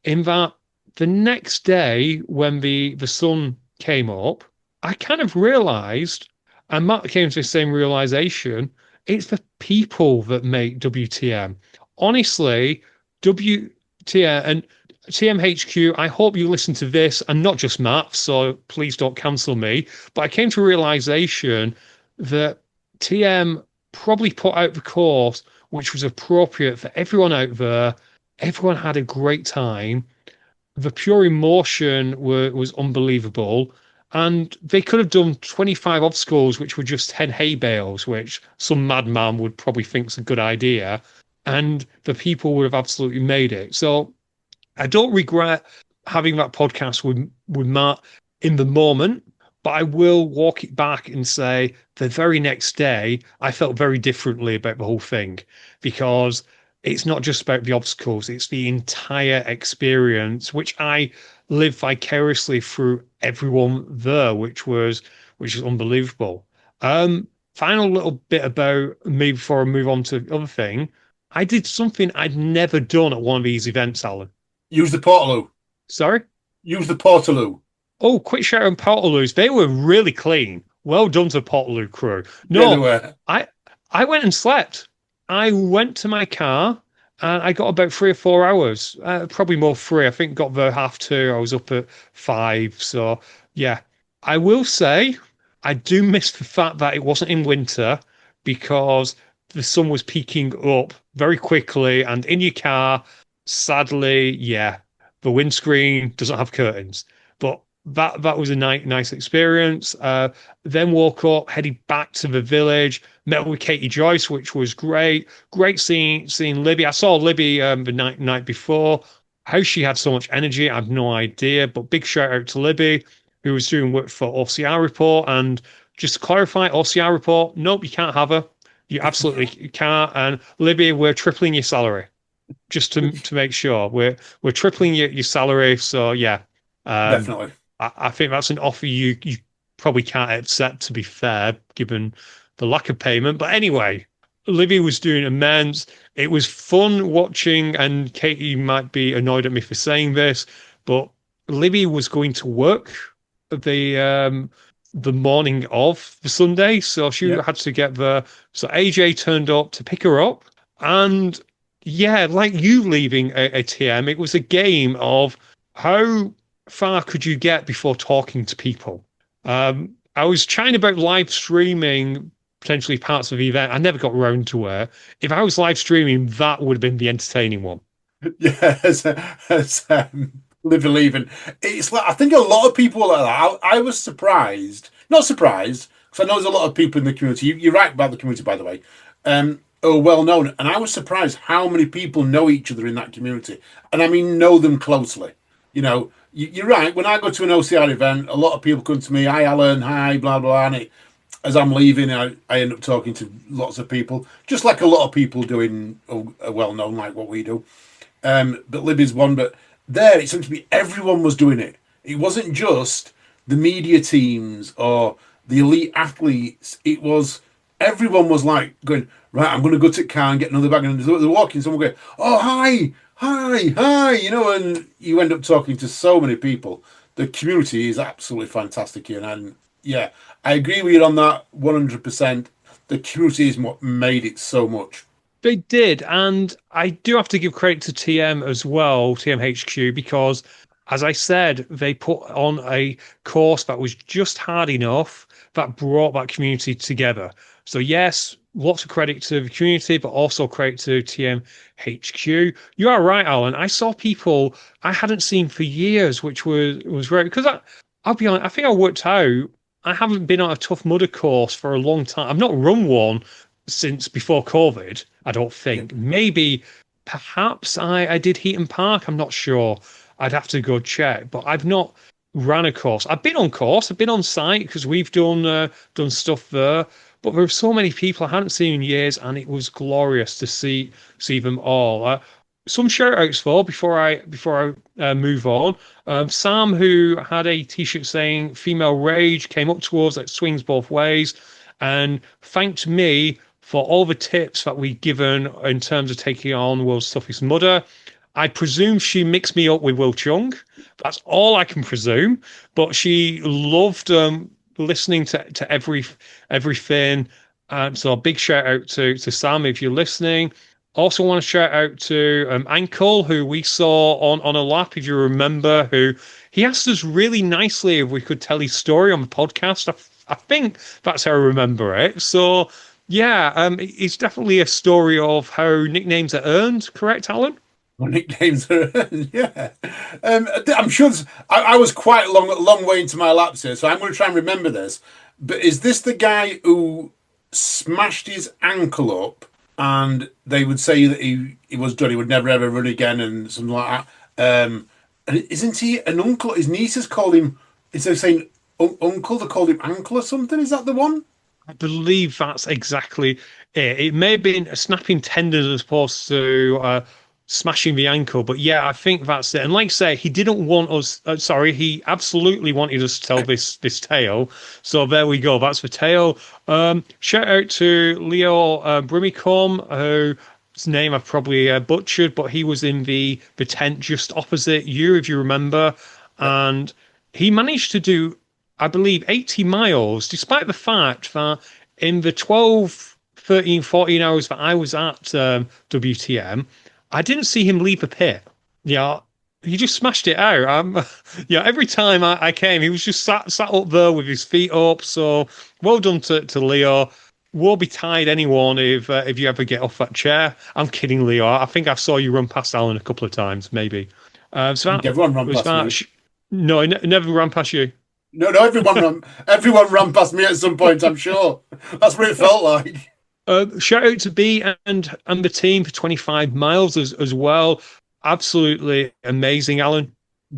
in that the next day when the sun came up, I kind of realized, and Matt came to the same realization, it's the people that make WTM. Honestly, WTM and TMHQ, I hope you listen to this, and not just Matt, so please don't cancel me. But I came to a realization that TM probably put out the course which was appropriate for everyone out there. Everyone had a great time. The pure emotion was unbelievable. And they could have done 25 obstacles, which were just 10 hay bales, which some madman would probably think is a good idea. And the people would have absolutely made it. So I don't regret having that podcast with Matt in the moment, but I will walk it back and say the very next day, I felt very differently about the whole thing because it's not just about the obstacles, it's the entire experience, which I live vicariously through everyone there, which is unbelievable. Final little bit about me before I move on to the other thing. I did something I'd never done at one of these events, Alan. Use the Portaloo. Sorry? Use the Portaloo. Oh, quick shout out on Portaloos. They were really clean. Well done to the Portaloo crew. Yeah, they No, were. I I went and slept. I went to my car and I got about 3 or 4 hours. Probably more three. I think got there half 2. I was up at 5. So yeah, I will say I do miss the fact that it wasn't in winter because the sun was peaking up very quickly and in your car, sadly, yeah, the windscreen doesn't have curtains. But that was a nice experience. Then woke up, headed back to the village, met with Katie Joyce, which was great. Great seeing Libby. I saw Libby the night before. How she had so much energy, I have no idea. But big shout out to Libby, who was doing work for OCR Report. And just to clarify, OCR Report, nope, you can't have her. You absolutely can't. And Libby, we're tripling your salary just to make sure we're tripling your salary. So yeah, um, Definitely. I think that's an offer you probably can't accept, to be fair, given the lack of payment. But anyway, Olivia was doing immense. It was fun watching, and Katie might be annoyed at me for saying this, but Libby was going to work the um the morning of the Sunday, so she Yep. had to get there. So AJ turned up to pick her up, and yeah, like you leaving a TM, it was a game of how far could you get before talking to people? I was chatting about live streaming potentially parts of the event. I never got around to where if I was live streaming, that would have been the entertaining one. Yeah, as live and leaving. It's like I think a lot of people are like that. I was surprised, not surprised, because I know there's a lot of people in the community. You're right about the community, by the way. Are well known, and I was surprised how many people know each other in that community, and I mean know them closely. You're right. When I go to an OCR event, a lot of people come to me. Hi, Alan. Hi, blah blah. And as I'm leaving, I end up talking to lots of people, just like a lot of people doing well known like what we do. But Libby's one. But there, it seemed to be everyone was doing it. It wasn't just the media teams or the elite athletes. It was everyone was like going right. I'm going to go to the car and get another bag, and they're walking. Someone going, "Oh hi, hi, hi," and you end up talking to so many people. The community is absolutely fantastic here, and yeah, I agree with you on that 100%. The community is what made it so much. They did, and I do have to give credit to TM as well, TMHQ, because as I said, they put on a course that was just hard enough that brought that community together. So yes, lots of credit to the community, but also credit to TMHQ. You are right, Alan. I saw people I hadn't seen for years, which was great because I'll be honest, I think I worked out I haven't been on a Tough Mudder course for a long time. I've not run one since before COVID, I don't Yeah. think. Maybe, perhaps I did Heaton Park. I'm not sure. I'd have to go check, but I've not ran a course. I've been on course. I've been on site because we've done stuff there. But there were so many people I hadn't seen in years, and it was glorious to see them all. Some shout outs for before I move on. Sam, who had a t-shirt saying "Female Rage," came up to us. That swings both ways, and thanked me for all the tips that we'd given in terms of taking on World's Toughest Mudder. I presume she mixed me up with Will Chung. That's all I can presume. But she loved listening to everything. So a big shout out to Sam if you're listening. Also want to shout out to Ankle, who we saw on a lap, if you remember, who he asked us really nicely if we could tell his story on the podcast. I think that's how I remember it. So yeah, it's definitely a story of how nicknames are earned, correct, Alan? My nicknames are yeah. I'm sure I was quite long way into my laps here, so I'm going to try and remember this. But is this the guy who smashed his ankle up, and they would say that he was done, he would never ever run again, and something like that? And isn't he an uncle? His nieces called him instead of saying uncle, they called him ankle or something. Is that the one? I believe that's exactly it. It may have been a snapping tendon as opposed to smashing the ankle. But yeah, I think that's it. And like I say, he didn't want us. Sorry, he absolutely wanted us to tell this tale. So there we go. That's the tale. Shout out to Leo Brimicombe, whose name I've probably butchered, but he was in the tent just opposite you, if you remember, Yeah. and he managed to do, I believe, 80 miles, despite the fact that in the 12, 13, 14 hours that I was at WTM, I didn't see him leave the pit. Yeah, he just smashed it out. Yeah, every time I came, he was just sat up there with his feet up. So well done to Leo. Woe betide anyone if you ever get off that chair. I'm kidding, Leo. I think I saw you run past Alan a couple of times, maybe. I So think that everyone ran was past that. me. No, I never ran past you. No, no, everyone ran past me at some point. I'm sure that's what it felt like. Shout out to B and the team for 25 miles as well. Absolutely amazing, Alan.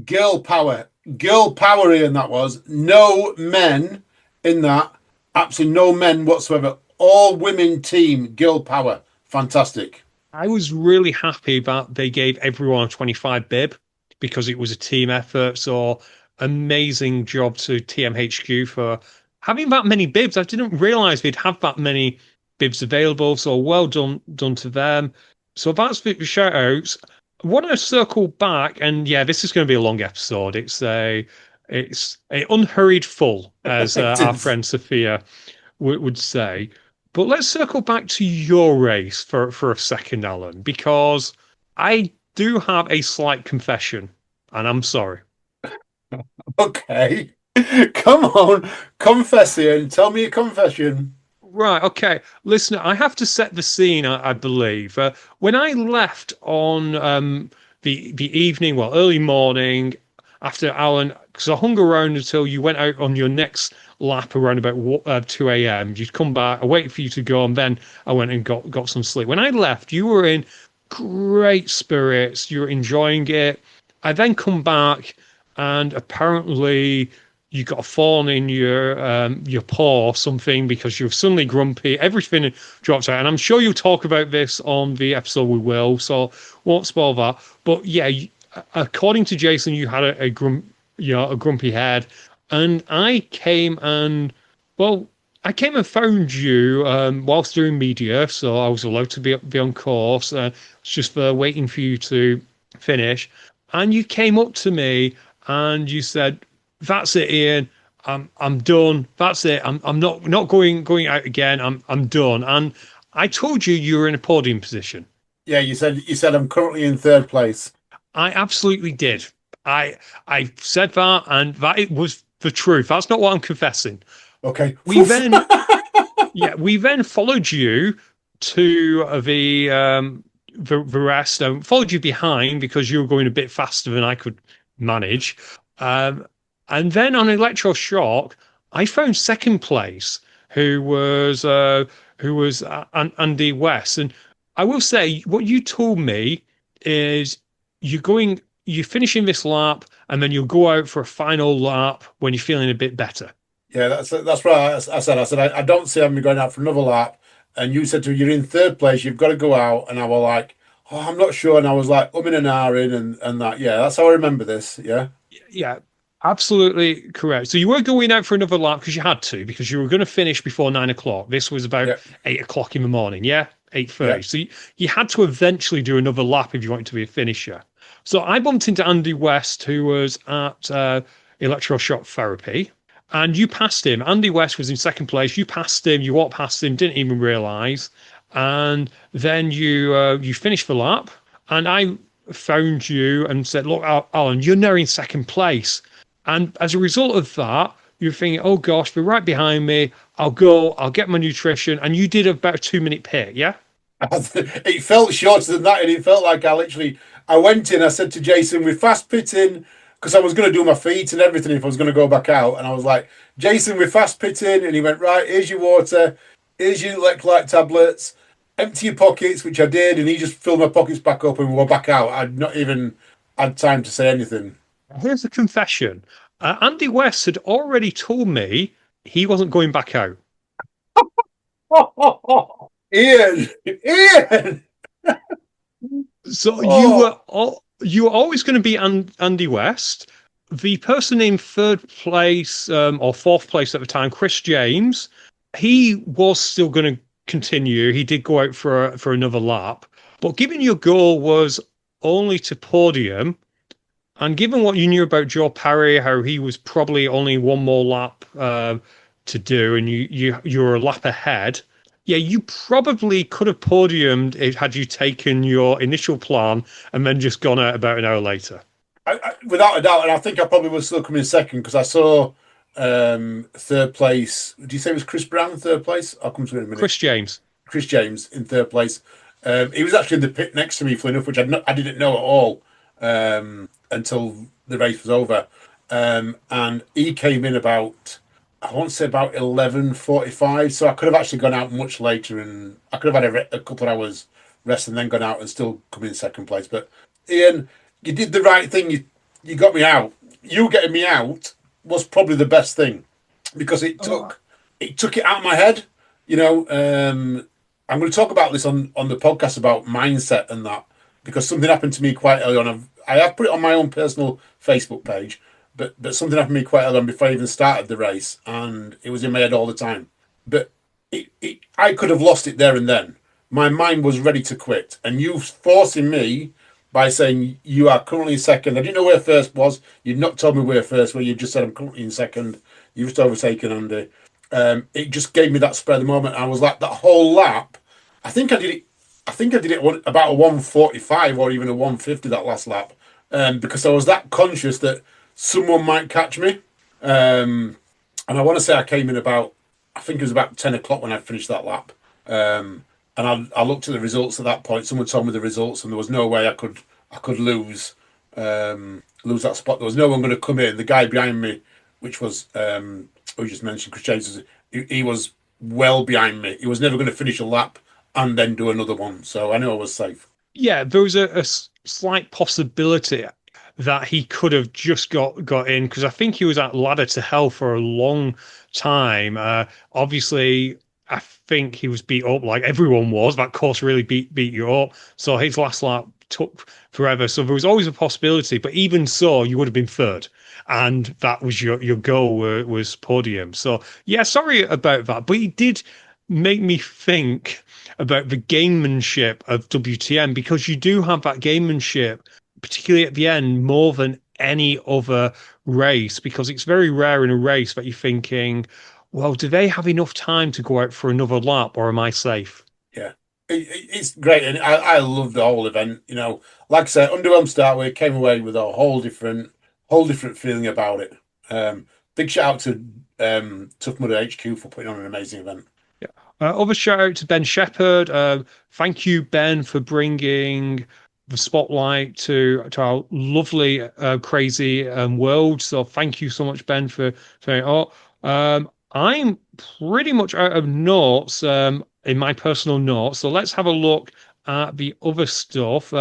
Girl power, girl power, Ian. That was no men in that. Absolutely no men whatsoever. All women team, girl power. Fantastic. I was really happy that they gave everyone a 25 bib because it was a team effort. So amazing job to TMHQ for having that many bibs. I didn't realize they'd have that many bibs available. So well done to them. So that's the shout outs. I want to circle back, and yeah, this is going to be a long episode. It's a unhurried full, as It our is. friend Sophia would say. But let's circle back to your race for a second, Alan, because I do have a slight confession, and I'm sorry. Okay. Come on, confess, Ian. Tell me a confession. Right, okay. Listen, I have to set the scene, I believe. When I left on the evening, well, early morning after Alan, because I hung around until you went out on your next lap around about 2 a.m. You'd come back, I waited for you to go, and then I went and got some sleep. When I left, you were in great spirits. You were enjoying it. I then come back, and apparently you got a thorn in your paw or something because you're suddenly grumpy. Everything drops out, and I'm sure you'll talk about this on the episode. We will, so won't spoil that. But yeah, according to Jason, you had a grumpy head, and I came and well, I came and found you whilst doing media, so I was allowed to be on course. It's just waiting for you to finish, and you came up to me and you said, "That's it, Ian. I'm done. That's it. I'm not going out again. I'm done." And I told you you were in a podium position. Yeah, you said I'm currently in third place. I absolutely did. I said that, and that it was the truth. That's not what I'm confessing. Okay. We then we then followed you to the rest. Followed you behind because you were going a bit faster than I could manage. Um, and then on electroshock, I found second place, who was Andy West. And I will say, what you told me is you're finishing this lap, and then you'll go out for a final lap when you're feeling a bit better. Yeah, that's right. I said. I don't see me going out for another lap. And you said to me, you're in third place. You've got to go out. And I was like, oh, I'm not sure. And I was like, in and ahhing and that. Yeah, that's how I remember this. Yeah, Yeah, absolutely correct. So you were going out for another lap because you had to, because you were going to finish before 9 o'clock. This was about yeah, 8 o'clock in the morning. Yeah, 8:30. yeah. So you had to eventually do another lap if you wanted to be a finisher. So I bumped into Andy West, who was at electroshock therapy, and you passed him. Andy West was in second place. You passed him. You walked past him. Didn't even realize. And then you finished the lap, and I found you and said, "Look, Alan, you're now in second place." And as a result of that, you're thinking, "Oh gosh, they're right behind me. I'll go. I'll get my nutrition." And you did about a 2 minute pit, yeah? It felt shorter than that, and it felt like I went in. I said to Jason, "We're fast pitting," because I was going to do my feet and everything if I was going to go back out. And I was like, "Jason, we're fast pitting," and he went, "Right, here's your water, here's your electrolyte tablets, empty your pockets," which I did, and he just filled my pockets back up, and we were back out. I'd not even had time to say anything. Here's a confession. Andy West had already told me he wasn't going back out. Ian, Ian. So Oh, you were always going to be Andy West. The person in third place or fourth place at the time, Chris James, he was still going to continue. He did go out for another lap, but given your goal was only to podium, and given what you knew about Joe Parry, how he was probably only one more lap to do, and you were a lap ahead, yeah, you probably could have podiumed had you taken your initial plan and then just gone out about an hour later. without a doubt, and I think I probably would still come in second because I saw third place. Do you say it was Chris Brown in third place? I'll come to it in a minute. Chris James. Chris James in third place. He was actually in the pit next to me, funny enough, which I didn't know at all until the race was over. And he came in about, I want to say about 11:45. So I could have actually gone out much later, and I could have had a couple of hours rest and then gone out and still come in second place. But Ian, you did the right thing. You got me out. You getting me out was probably the best thing because it took it out of my head. You know, I'm going to talk about this on the podcast about mindset and that because something happened to me quite early on. I have put it on my own personal Facebook page, but something happened to me quite early on before I even started the race, and it was in my head all the time. But I could have lost it there and then. My mind was ready to quit, and you forcing me by saying you are currently in second. I didn't know where first was. You'd not told me where first were. You just said I'm currently in second. You've just overtaken Andy. It just gave me that spread of the moment. I was like that whole lap. I think I did it. I think I did it about a 1:45 or even a 1:50 that last lap, because I was that conscious that someone might catch me. And I want to say I came in about, I think it was about 10 o'clock when I finished that lap. And I looked at the results at that point. Someone told me the results, and there was no way I could lose that spot. There was no one going to come in. The guy behind me, which was who you just mentioned, Chris James, he was well behind me. He was never going to finish a lap and then do another one. So I knew I was safe. Yeah, there was a slight possibility that he could have just got in because I think he was at ladder to hell for a long time. Obviously, I think he was beat up like everyone was. That course really beat you up. So his last lap took forever. So there was always a possibility, but even so, you would have been third. And that was your goal was podium. So yeah, sorry about that, but he did make me think about the gamemanship of WTM because you do have that gamemanship, particularly at the end, more than any other race, because it's very rare in a race that you're thinking, well, do they have enough time to go out for another lap or am I safe? Yeah, it's great, and I love the whole event. You know, like I said, underwhelmed start with, came away with a whole different feeling about it. Big shout out to Tough Mudder HQ for putting on an amazing event. Yeah. Other shout out to Ben Shepherd. Thank you, Ben, for bringing the spotlight to our lovely, crazy world. So thank you so much, Ben, for saying, oh, I'm pretty much out of notes in my personal notes. So let's have a look at the other stuff.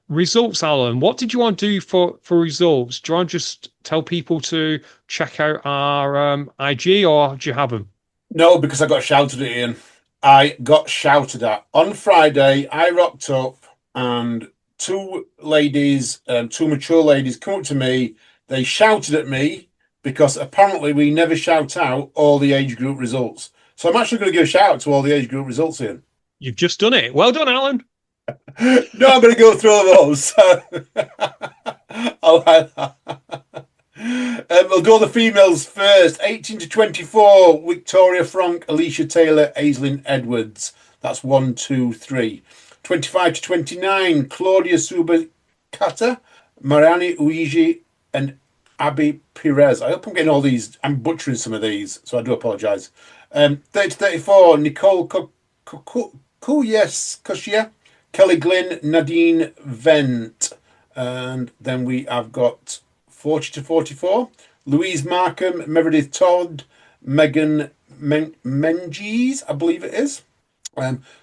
Results, Alan. What did you want to do for results? Do you want to just tell people to check out our IG or do you have them? No, because I got shouted at, Ian. I got shouted at on Friday. I rocked up, and two ladies, two mature ladies, come up to me. They shouted at me because apparently we never shout out all the age group results. So I'm actually going to give a shout out to all the age group results, Ian. You've just done it. Well done, Alan. No, I'm going to go through all those. So I'll like that. We'll do all the females first. 18 to 24, Victoria Frank, Alicia Taylor, Aislinn Edwards. That's 1, 2, 3. 25 to 29, Claudia Subacata, Mariani Uigi, and Abby Perez. I hope I'm getting all these. I'm butchering some of these, so I do apologise. 30 to 34, Nicole Koshia, Kelly Glynn, Nadine Vent. And then we have got 40 to 44, Louise Markham, Meredith Todd, Megan Menges, I believe it is.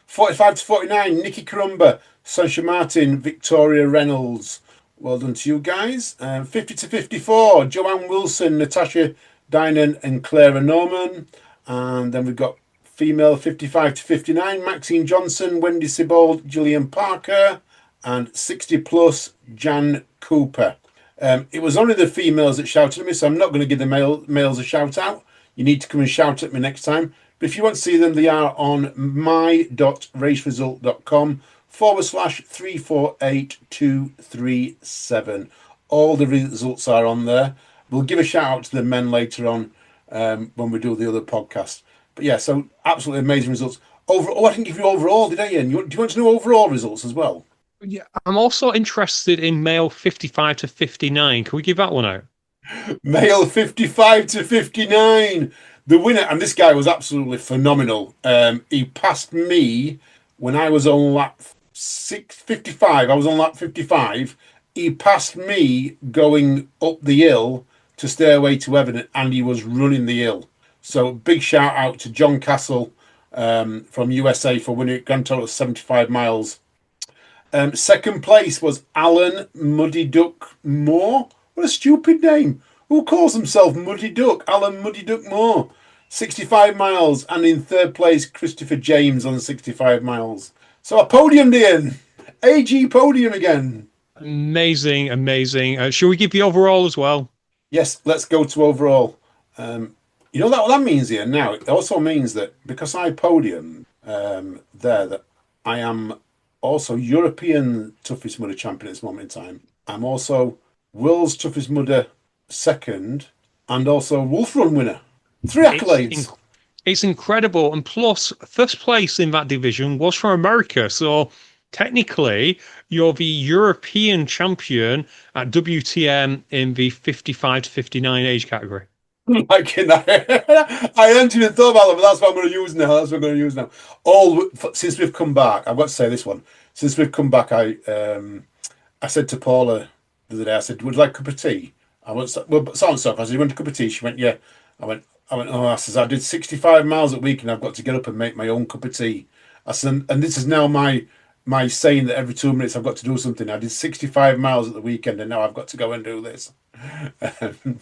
45 to 49, Nikki Carumba, Sansha Martin, Victoria Reynolds. Well done to you guys. 50 to 54, Joanne Wilson, Natasha Dinan, and Clara Norman. And then we've got female 55 to 59, Maxine Johnson, Wendy Sibold, Gillian Parker, and 60 plus Jan Cooper. It was only the females that shouted at me, so I'm not going to give the males a shout out. You need to come and shout at me next time. But if you want to see them, they are on my.raceresult.com/348237. All the results are on there. We'll give a shout out to the men later on when we do the other podcast. But yeah, so absolutely amazing results. Overall, I didn't give you overall, did I, Ian? Do you want to know overall results as well? Yeah, I'm also interested in male 55 to 59. Can we give that one out? Male 55 to 59. The winner, and this guy was absolutely phenomenal. He passed me when I was on lap 55. I was on lap 55. He passed me going up the hill to Stairway to Heaven, and he was running the hill. So big shout out to John Castle from USA for winning a grand total of 75 miles. Second place was Alan Muddy Duck Moore. What a stupid name. Who calls himself Muddy Duck? Alan Muddy Duck Moore. 65 miles. And in third place, Christopher James on 65 miles. So a podium, Ian. AG podium again. Amazing, amazing. Shall we give the overall as well? Yes, let's go to overall. You know what that means, Ian? Now, it also means that because I podium that I am also European toughest mudder champion at this moment in time. I'm also world's toughest mudder second and also Wolf Run winner. 3 accolades. It's incredible. And plus, first place in that division was from America. So technically, you're the European champion at WTM in the 55 to 59 age category. Liking that. I hadn't even thought about it, but that's what I'm going to use now. Since we've come back, I've got to say this one. Since we've come back, I said to Paula the other day, I said, "Would you like a cup of tea?" I went, well, so and so. I said, "You want a cup of tea?" She went, "Yeah." I went. Oh, I says, "I did 65 miles a week, and I've got to get up and make my own cup of tea." I said, and this is now my saying that every 2 minutes I've got to do something. I did 65 miles at the weekend, and now I've got to go and do this.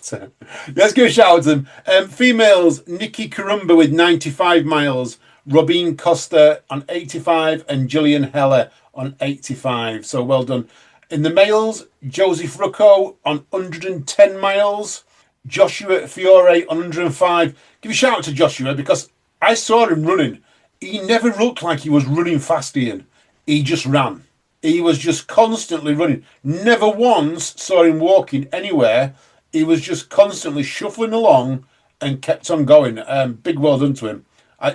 So, let's give a shout out to them. Females, Nikki Karumba with 95 miles, Robin Costa on 85, and Gillian Heller on 85. So well done. In the males, Joseph Rucco on 110 miles, Joshua Fiore on 105. Give a shout out to Joshua because I saw him running. He never looked like he was running fast, Ian. He just ran. He was just constantly running. Never once saw him walking anywhere. He was just constantly shuffling along and kept on going. Big well done to him. I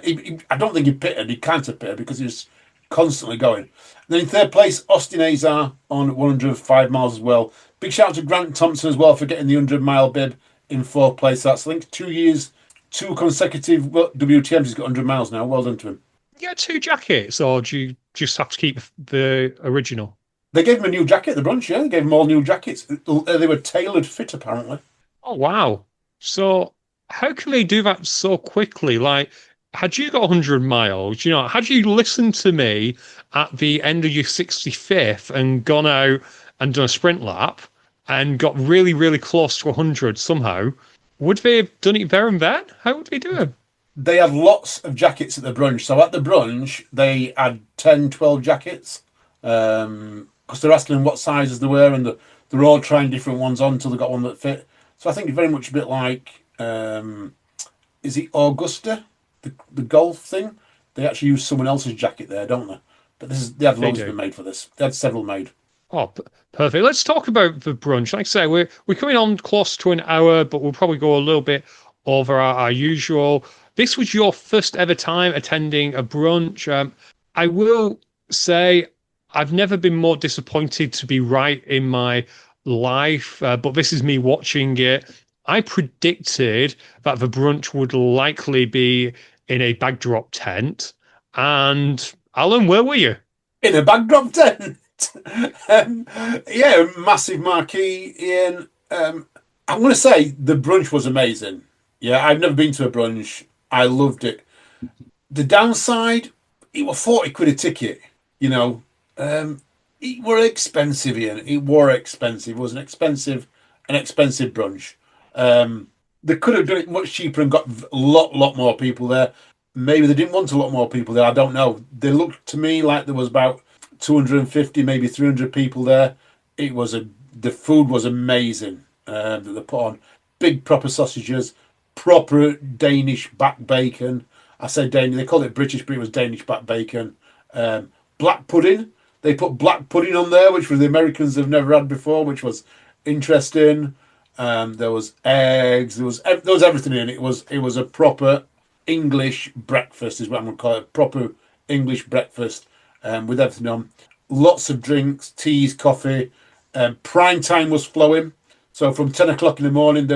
don't think he pitted. He can't have pitted because he was constantly going. And then in third place, Austin Azar on 105 miles as well. Big shout out to Grant Thompson as well for getting the 100-mile bib in fourth place. That's, I think, 2 years, 2 consecutive WTMs. He's got 100 miles now. Well done to him. You get 2 jackets, or do you just have to keep the original? They gave him a new jacket at the brunch, yeah. They gave him all new jackets. They were tailored fit, apparently. Oh, wow. So how can they do that so quickly? Like, had you got 100 miles, had you listened to me at the end of your 65th and gone out and done a sprint lap and got really, really close to 100 somehow, would they have done it there and then? How would they do it? They had lots of jackets at the brunch. So at the brunch, they had 10, 12 jackets. Because they're asking them what sizes they were, and they're all trying different ones on until they got one that fit. So I think it's very much a bit like, is it Augusta, the golf thing? They actually use someone else's jacket there, don't they? But they had loads of them made for this. They had several made. Oh, perfect. Let's talk about the brunch. Like I say, we're coming on close to an hour, but we'll probably go a little bit over our usual. This was your first ever time attending a brunch. I will say I've never been more disappointed to be right in my life, but this is me watching it. I predicted that the brunch would likely be in a backdrop tent. And Alan, where were you? In a backdrop tent. Yeah, massive marquee, Ian. I'm going to say the brunch was amazing. Yeah, I've never been to a brunch. I loved it. The downside, it was 40 quid a ticket, It were expensive, Ian. It were expensive. It was an expensive brunch. They could have done it much cheaper and got a lot more people there. Maybe they didn't want a lot more people there. I don't know. They looked to me like there was about 250, maybe 300 people there. It was the food was amazing. That they put on big proper sausages, proper Danish back bacon. I say Danish, they call it British, but it was Danish back bacon. Black pudding. They put black pudding on there, which the Americans have never had before, which was interesting. There was eggs. There was everything in it. It was a proper English breakfast, is what I'm going to call it. Proper English breakfast with everything on. Lots of drinks, teas, coffee. Prime time was flowing. So from 10 o'clock in the morning,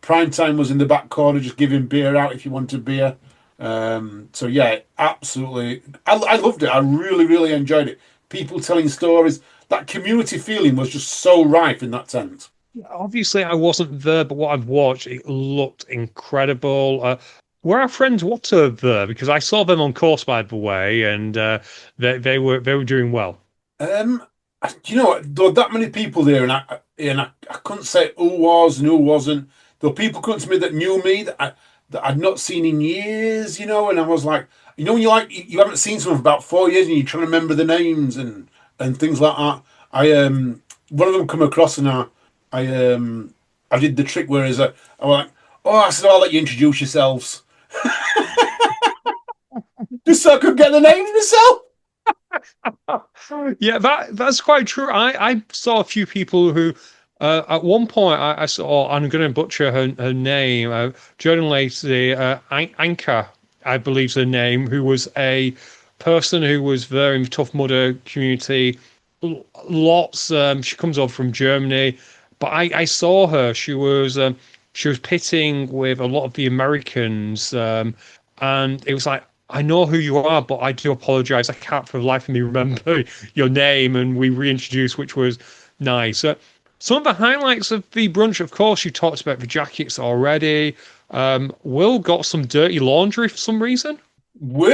prime time was in the back corner, just giving beer out if you wanted beer. So yeah, absolutely. I loved it. I really, really enjoyed it. People telling stories. That community feeling was just so rife in that tent. Obviously, I wasn't there, but what I've watched, it looked incredible. Were our friends Water there? Because I saw them on course, by the way, and they were doing well. Um, you know what? There were that many people there, and I couldn't say who was and who wasn't. There were people coming to me that knew me that I'd not seen in years, and I was like, when you haven't seen someone for about 4 years and you're trying to remember the names and things like that. One of them come across and I did the trick where I was like, oh, I said, I'll let you introduce yourselves, just so I could get the names myself. Yeah, that's quite true. I saw a few people who, at one point, I saw. I'm going to butcher her name. Journalist, Anchor, I believe's her name, who was a person who was there in the Tough Mudder community. Lots. She comes over from Germany, but I saw her. She was pitting with a lot of the Americans, and it was like, I know who you are, but I do apologize. I can't for the life of me remember your name. And we reintroduced, which was nice. Some of the highlights of the brunch, of course, you talked about the jackets already. Will got some dirty laundry for some reason. I've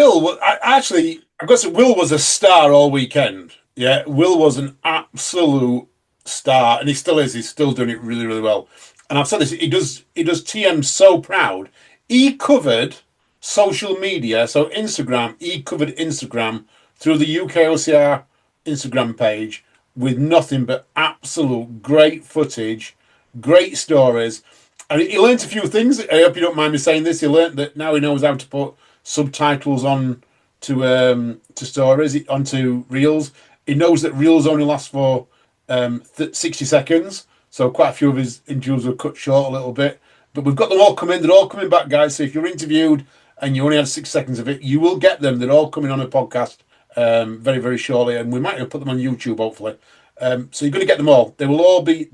got to say, Will was a star all weekend. Yeah, Will was an absolute star, and he still is. He's still doing it really, really well. And I've said this, he does TM so proud. He covered social media, so Instagram, he covered Instagram through the UKOCR Instagram page with nothing but absolute great footage, great stories. And he learnt a few things. I hope you don't mind me saying this. He learnt that now he knows how to put subtitles on to stories, onto reels. He knows that reels only last for 60 seconds. So quite a few of his interviews were cut short a little bit. But we've got them all coming. They're all coming back, guys. So if you're interviewed and you only had 6 seconds of it, you will get them. They're all coming on a podcast very, very shortly. And we might have put them on YouTube, hopefully. So you're going to get them all. They will all be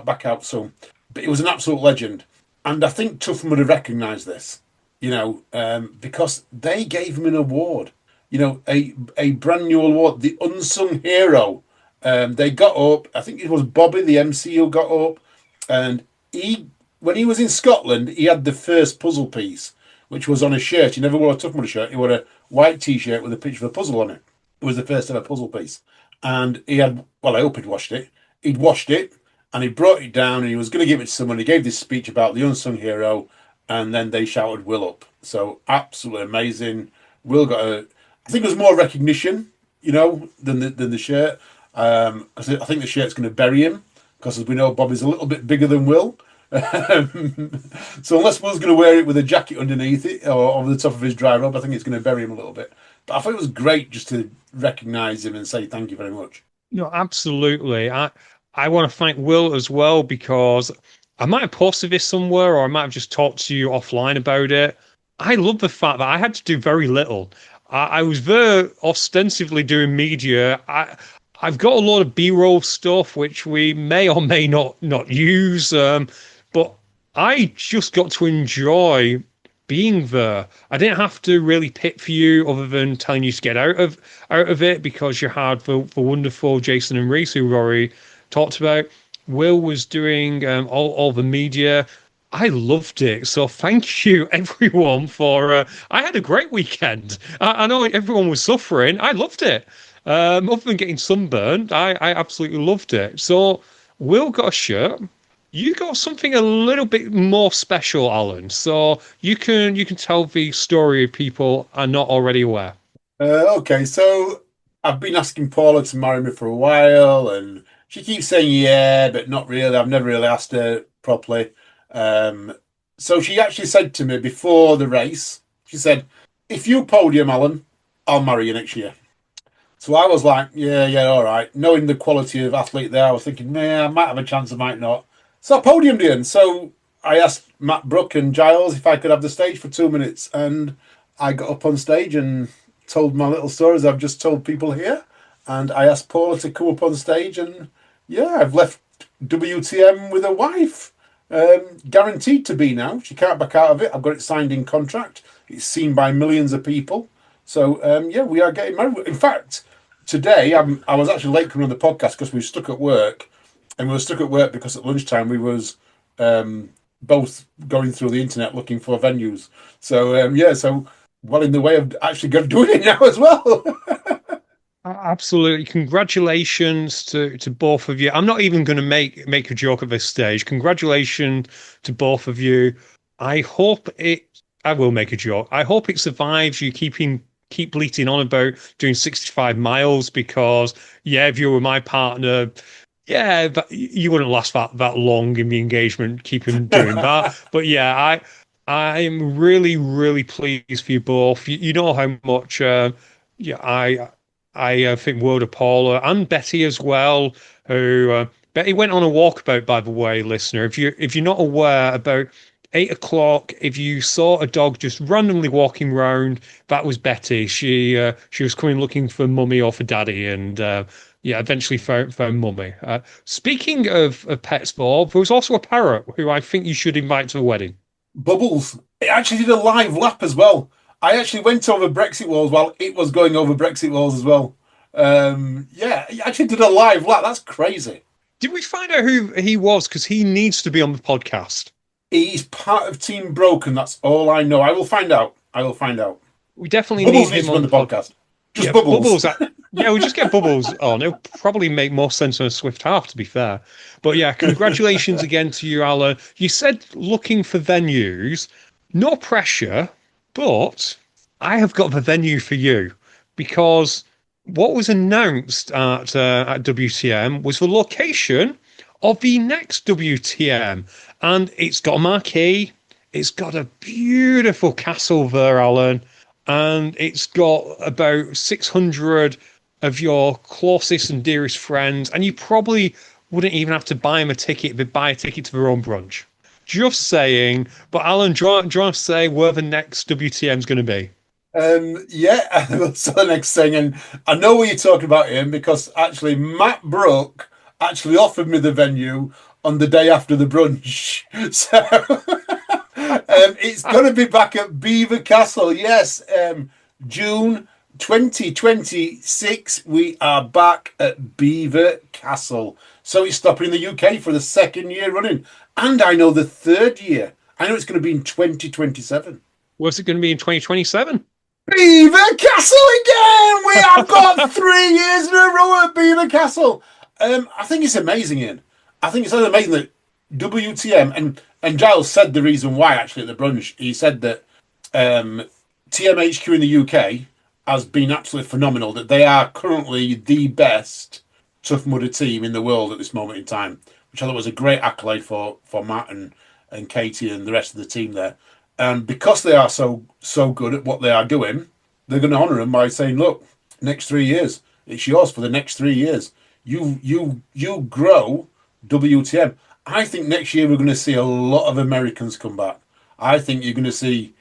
back out soon. But it was an absolute legend. And I think Tuffham would have recognised this, because they gave him an award, a brand new award, the Unsung Hero. They got up, I think it was Bobby, the MC, who got up, and when he was in Scotland, he had the first puzzle piece, which was on a shirt. He never wore a Tough Mudder shirt. He wore a white T-shirt with a picture of a puzzle on it. It was the first ever puzzle piece. And he had, well, I hope he'd washed it. He'd washed it, and he brought it down, and he was going to give it to someone. He gave this speech about the unsung hero, and then they shouted Will up. So absolutely amazing. Will got I think it was more recognition, than the shirt. Because I think the shirt's going to bury him, because as we know, Bobby's a little bit bigger than Will. So unless Will's going to wear it with a jacket underneath it or over the top of his dry robe, I think it's going to bury him a little bit. But I thought it was great just to recognise him and say thank you very much. No, absolutely. I want to thank Will as well, because I might have posted this somewhere, or I might have just talked to you offline about it. I love the fact that I had to do very little. I was there ostensibly doing media. I've got a lot of B-roll stuff which we may or may not use, but I just got to enjoy being there. I didn't have to really pit for you, other than telling you to get out of it, because you had the wonderful Jason and Reese, who we've already talked about. Will was doing all the media. I loved it. So thank you, everyone, for... I had a great weekend. I know everyone was suffering. I loved it. Other than getting sunburned, I absolutely loved it. So Will got a shirt. You got something a little bit more special, Alan. So you can tell the story if people are not already aware. Okay, so I've been asking Paula to marry me for a while, and she keeps saying yeah, but not really. I've never really asked her properly. Um, so she actually said to me before the race, she said, "If you podium, Alan, I'll marry you next year." So I was like, yeah, yeah, all right. Knowing the quality of athlete there, I was thinking, yeah, I might have a chance, I might not. So I podiumed in. So I asked Matt Brook and Giles if I could have the stage for 2 minutes, and I got up on stage and told my little stories I've just told people here. And I asked Paula to come up on stage, and yeah, I've left WTM with a wife. Guaranteed to be now. She can't back out of it. I've got it signed in contract. It's seen by millions of people. So yeah, we are getting married. In fact, today I was actually late coming on the podcast because we were stuck at work, and we were stuck at work because at lunchtime we was both going through the internet looking for venues. So yeah, so well in the way of actually doing it now as well. Absolutely. Congratulations to both of you. I'm not even going to make a joke at this stage. Congratulations to both of you. I hope it, I will make a joke. I hope it survives you keep bleating on about doing 65 miles because, yeah, if you were my partner, yeah, but you wouldn't last that long in the engagement, keeping doing that. But yeah, I'm really, really pleased for you both. You know how much, yeah, I think World of Paula and Betty as well, who Betty went on a walkabout, by the way, listener. If you're not aware, about 8 o'clock, if you saw a dog just randomly walking around, that was Betty. She was coming looking for mummy or for daddy, and yeah, eventually found mummy. Speaking of pets, Bob, there was also a parrot who I think you should invite to the wedding. Bubbles. It actually did a live lap as well. I actually went over Brexit walls while it was going over Brexit walls as well. Yeah, it actually did a live lap. That's crazy. Did we find out who he was? Because he needs to be on the podcast. He's part of Team Broken. That's all I know. I will find out. I will find out. We definitely need Bubbles needs him to be on on the the podcast. podcast. Just Yeah, Bubbles. Yeah, we just get Bubbles on. It'll probably make more sense on a Swift half, to be fair. But yeah, congratulations again to you, Alan. You said looking for venues. No pressure, but I have got the venue for you because what was announced at WTM was the location of the next WTM, and it's got a marquee. It's got a beautiful castle there, Alan, and it's got about 600 of your closest and dearest friends, and you probably wouldn't even have to buy them a ticket. They'd buy a ticket to their own brunch. Just saying. But Alan, do you want to say where the next WTM is going to be? Yeah, that's the next thing. And I know what you're talking about, Ian, because actually Matt Brook actually offered me the venue on the day after the brunch. So it's going to be back at Beaver Castle. Yes, June 2026, we are back at Beaver Castle. So it's stopping in the UK for the second year running. And I know the third year. I know it's going to be in 2027. What's it going to be in 2027? Beaver Castle again! We have got 3 years in a row at Beaver Castle. I think it's amazing, Ian. I think it's amazing that WTM and Giles said the reason why actually at the brunch. He said that TMHQ in the UK has been absolutely phenomenal. That they are currently the best Tough Mudder team in the world at this moment in time, which I thought was a great accolade for Matt and Katie and the rest of the team there. And because they are so good at what they are doing, they're going to honour them by saying, "Look, next 3 years, it's yours for the next 3 years. You grow WTM." I think next year we're going to see a lot of Americans come back. I think you're going to see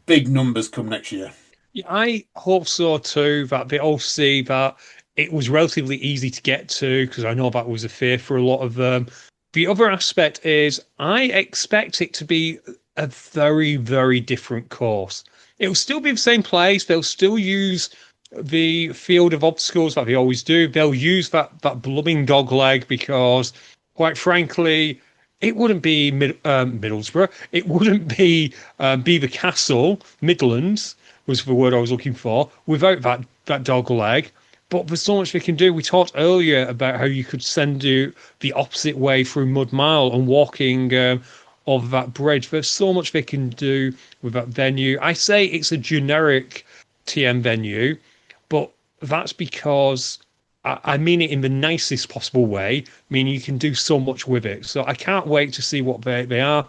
big numbers come next year. Yeah, I hope so too, that they all see that it was relatively easy to get to, because I know that was a fear for a lot of them. The other aspect is I expect it to be a very, very different course. It will still be the same place. They'll still use the field of obstacles that they always do. They'll use that blooming dog leg because, quite frankly, it wouldn't be Middlesbrough. It wouldn't be Beaver Castle, Midlands was the word I was looking for, without that dog leg. But there's so much they can do. We talked earlier about how you could send you the opposite way through Mud Mile and walking of that bridge. There's so much they can do with that venue. I say it's a generic TM venue, but that's because I mean it in the nicest possible way. I mean, you can do so much with it. So I can't wait to see what they are.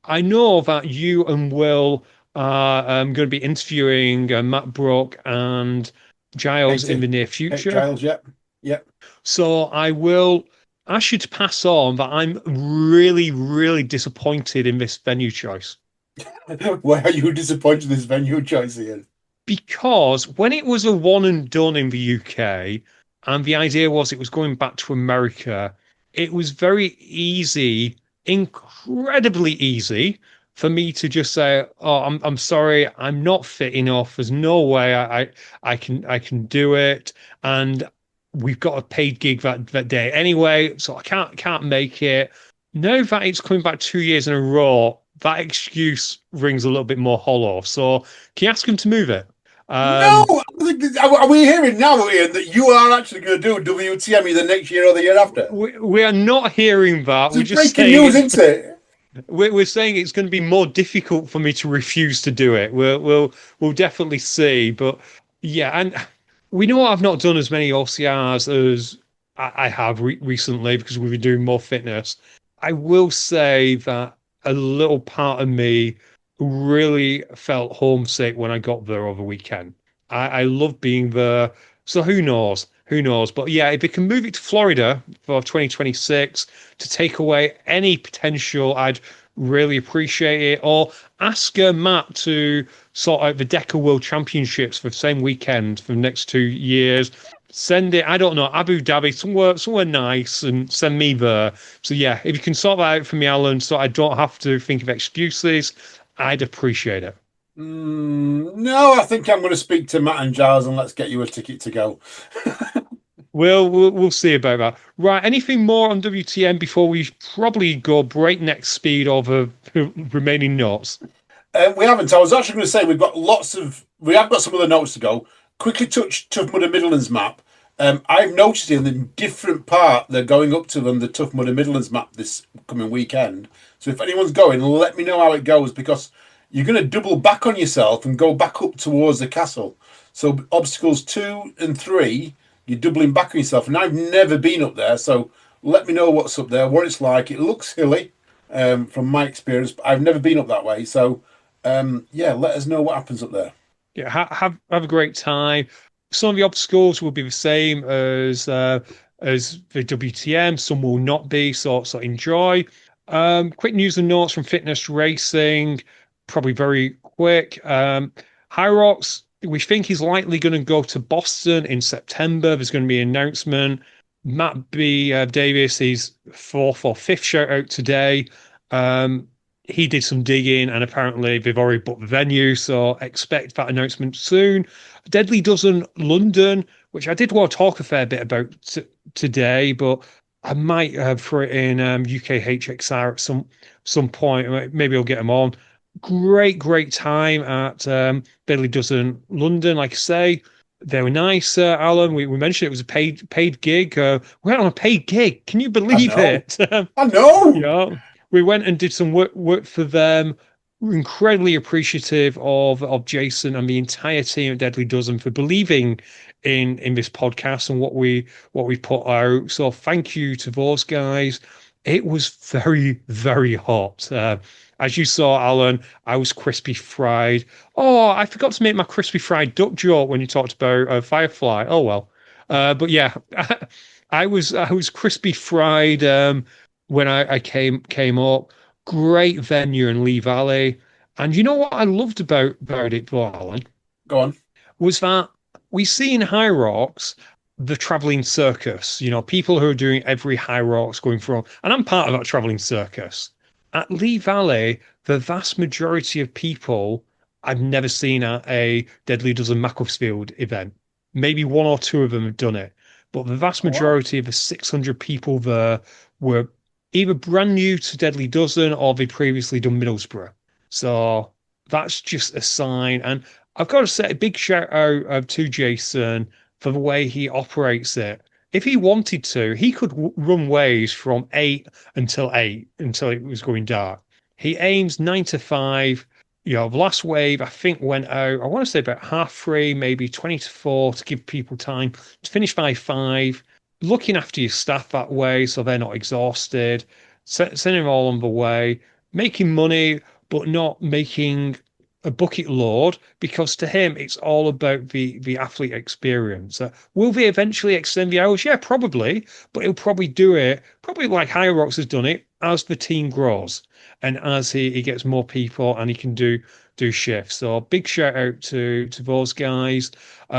I know that you and Will are going to be interviewing Matt Brook and Giles in Katie, the near Kate future. Giles, yep, yep. So I will ask you to pass on that I'm really, really disappointed in this venue choice. Why are you disappointed in this venue choice, Ian? Because when it was a one and done in the UK, and the idea was it was going back to America, it was very easy, incredibly easy for me to just say, "Oh, I'm sorry, I'm not fit enough. There's no way I can do it." And we've got a paid gig that day anyway, so I can't make it. Now that it's coming back 2 years in a row, that excuse rings a little bit more hollow. So can you ask him to move it? No, Um, are we hearing now, Ian, that you are actually going to do WTM either next year or the year after? we are not hearing that. This We're is just breaking saying news, it's isn't it? we're saying it's going to be more difficult for me to refuse to do it. We'll definitely see. But yeah, and we know I've not done as many OCRs as I have recently because we've been doing more fitness. I will say that a little part of me really felt homesick when I got there over the weekend. I love being there. So who knows? Who knows? But yeah, if they can move it to Florida for 2026 to take away any potential, I'd really appreciate it. Or ask Matt to sort out the Deca World Championships for the same weekend for the next 2 years. Send it, I don't know, Abu Dhabi, somewhere nice, and send me there. So yeah, if you can sort that out for me, Alan, so I don't have to think of excuses, I'd appreciate it. No, I think I'm going to speak to Matt and Giles and let's get you a ticket to go. We'll see about that. Right, anything more on WTM before we probably go breakneck speed over the remaining notes? We haven't. I was actually going to say we have got some other notes to go. Quickly touch Tough Mudder Midlands map. I've noticed in the different part they're going up to on the Tough Mudder Midlands map this coming weekend. So if anyone's going, let me know how it goes because you're going to double back on yourself and go back up towards the castle. So obstacles 2 and 3, you're doubling back on yourself. And I've never been up there, so let me know what's up there, what it's like. It looks hilly, from my experience, but I've never been up that way. So yeah, let us know what happens up there. Yeah, have a great time. Some of the obstacles will be the same as the WTM. Some will not be. So enjoy. Quick news and notes from fitness racing. Probably very quick. High Rocks. We think he's likely going to go to Boston in September. There's going to be an announcement. Matt B. Davis, he's fourth or fifth shout out today. Um, he did some digging and apparently they've already booked the venue, so expect that announcement soon. Deadly Dozen London, which I did want to talk a fair bit about today, but I might throw it in UKHXR at some point. Maybe I'll get them on. Great time at Deadly Dozen London. Like I say, they were nice, Alan. We mentioned it was a paid gig. We went on a paid gig. Can you I believe know. it? I know. Yeah, we went and did some work for them. We're incredibly appreciative of Jason and the entire team at Deadly Dozen for believing in this podcast and what we put out. So thank you to those guys. It was very hot. As you saw, Alan, I was crispy fried. Oh, I forgot to make my crispy fried duck joke when you talked about Firefly. Oh well, but yeah, I was crispy fried. When I came up. Great venue in Lee Valley. And you know what I loved about it, though, Alan, Go on. was that we see in High Rocks the traveling circus, people who are doing every High Rocks going from, and I'm part of that traveling circus. At Lee Valley, the vast majority of people I've never seen at a Deadly Dozen Macclesfield event. Maybe one or two of them have done it, but the vast Oh, wow. majority of the 600 people there were either brand new to Deadly Dozen or they previously done Middlesbrough. So that's just a sign. And I've got to say a big shout out to Jason for the way he operates it. If he wanted to, he could run waves from 8 until it was going dark. He aims 9 to 5. The last wave I think went out, I want to say about 3:30, maybe 20 to 4 to give people time to finish by 5, looking after your staff that way so they're not exhausted, sending them all on the way, making money, but not making a bucket load because to him it's all about the athlete experience. Will they eventually extend the hours? Yeah, probably, but he'll probably do it, probably like High Rocks has done it as the team grows and as he gets more people and he can do shifts. So big shout out to those guys.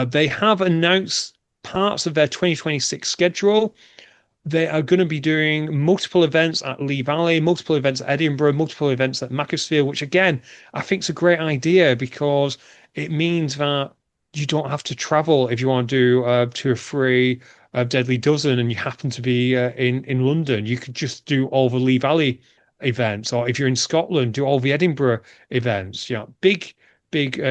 They have announced parts of their 2026 schedule. They are going to be doing multiple events at Lee Valley, multiple events at Edinburgh, multiple events at Macclesfield, which again, I think is a great idea because it means that you don't have to travel if you want to do 2 or 3 Deadly Dozen and you happen to be in London. You could just do all the Lee Valley events, or if you're in Scotland, do all the Edinburgh events. Big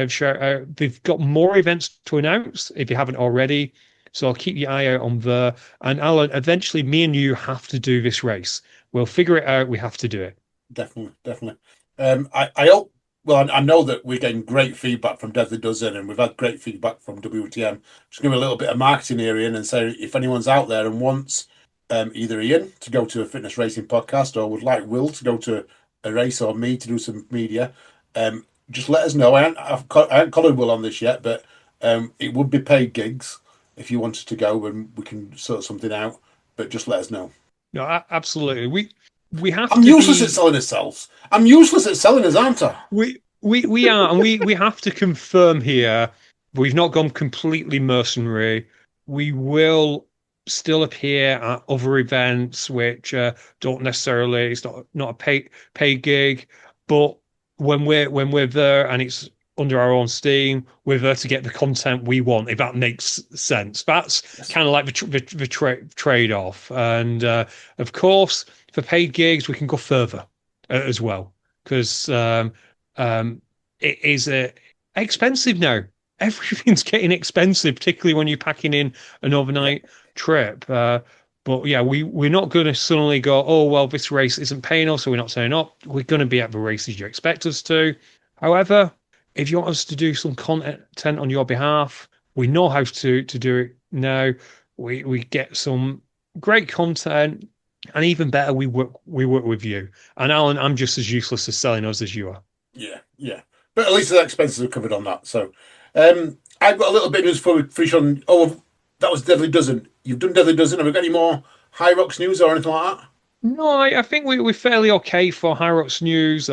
shout out. They've got more events to announce if you haven't already. So I'll keep your eye out on there. And Alan, eventually me and you have to do this race. We'll figure it out. We have to do it. Definitely. I hope. Well, I know that we're getting great feedback from Deadly Dozen, and we've had great feedback from WTM. Just give me a little bit of marketing here, Ian, and say if anyone's out there and wants either Ian to go to a fitness racing podcast or would like Will to go to a race or me to do some media, just let us know. I haven't collared Will on this yet, but it would be paid gigs if you wanted to go, and we can sort something out. But just let us know. No, absolutely. We have. I'm useless at selling ourselves. I'm useless at selling us, aren't I? We are, and we have to confirm here. We've not gone completely mercenary. We will still appear at other events which don't necessarily. It's not a pay gig, but when we're there and it's under our own steam, we're there to get the content we want. If that makes sense, that's kind of like the trade off. And of course, for paid gigs, we can go further as well because it is expensive now. Everything's getting expensive, particularly when you're packing in an overnight trip. But yeah, we're not going to suddenly go, oh, well, this race isn't paying us, so we're not turning up. We're going to be at the races you expect us to. However, if you want us to do some content on your behalf, we know how to do it now. We get some great content, and even better, we work with you. And Alan, I'm just as useless at selling us as you are. Yeah. But at least the expenses are covered on that. So I've got a little bit of news before we finish on. Oh, that was Deadly Dozen. You've done Deadly Dozen. Have we got any more High Rocks news or anything like that? No, I think we're fairly okay for High Rocks news.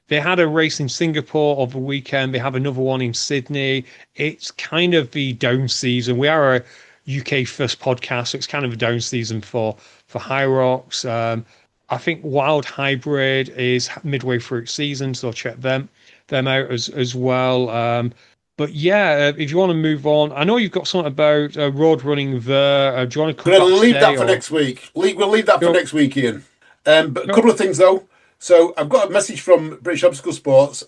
They had a race in Singapore over the weekend. They have another one in Sydney. It's kind of the down season. We are a UK first podcast, so it's kind of a down season for High Rocks. I think Wild Hybrid is midway through its season, so check them out as well. But yeah, if you want to move on, I know you've got something about road running there. Do you want to come We're back going to leave that today, for next week. We'll leave that for Sure. next week, Ian. But a Sure. couple of things though. So I've got a message from British Obstacle Sports,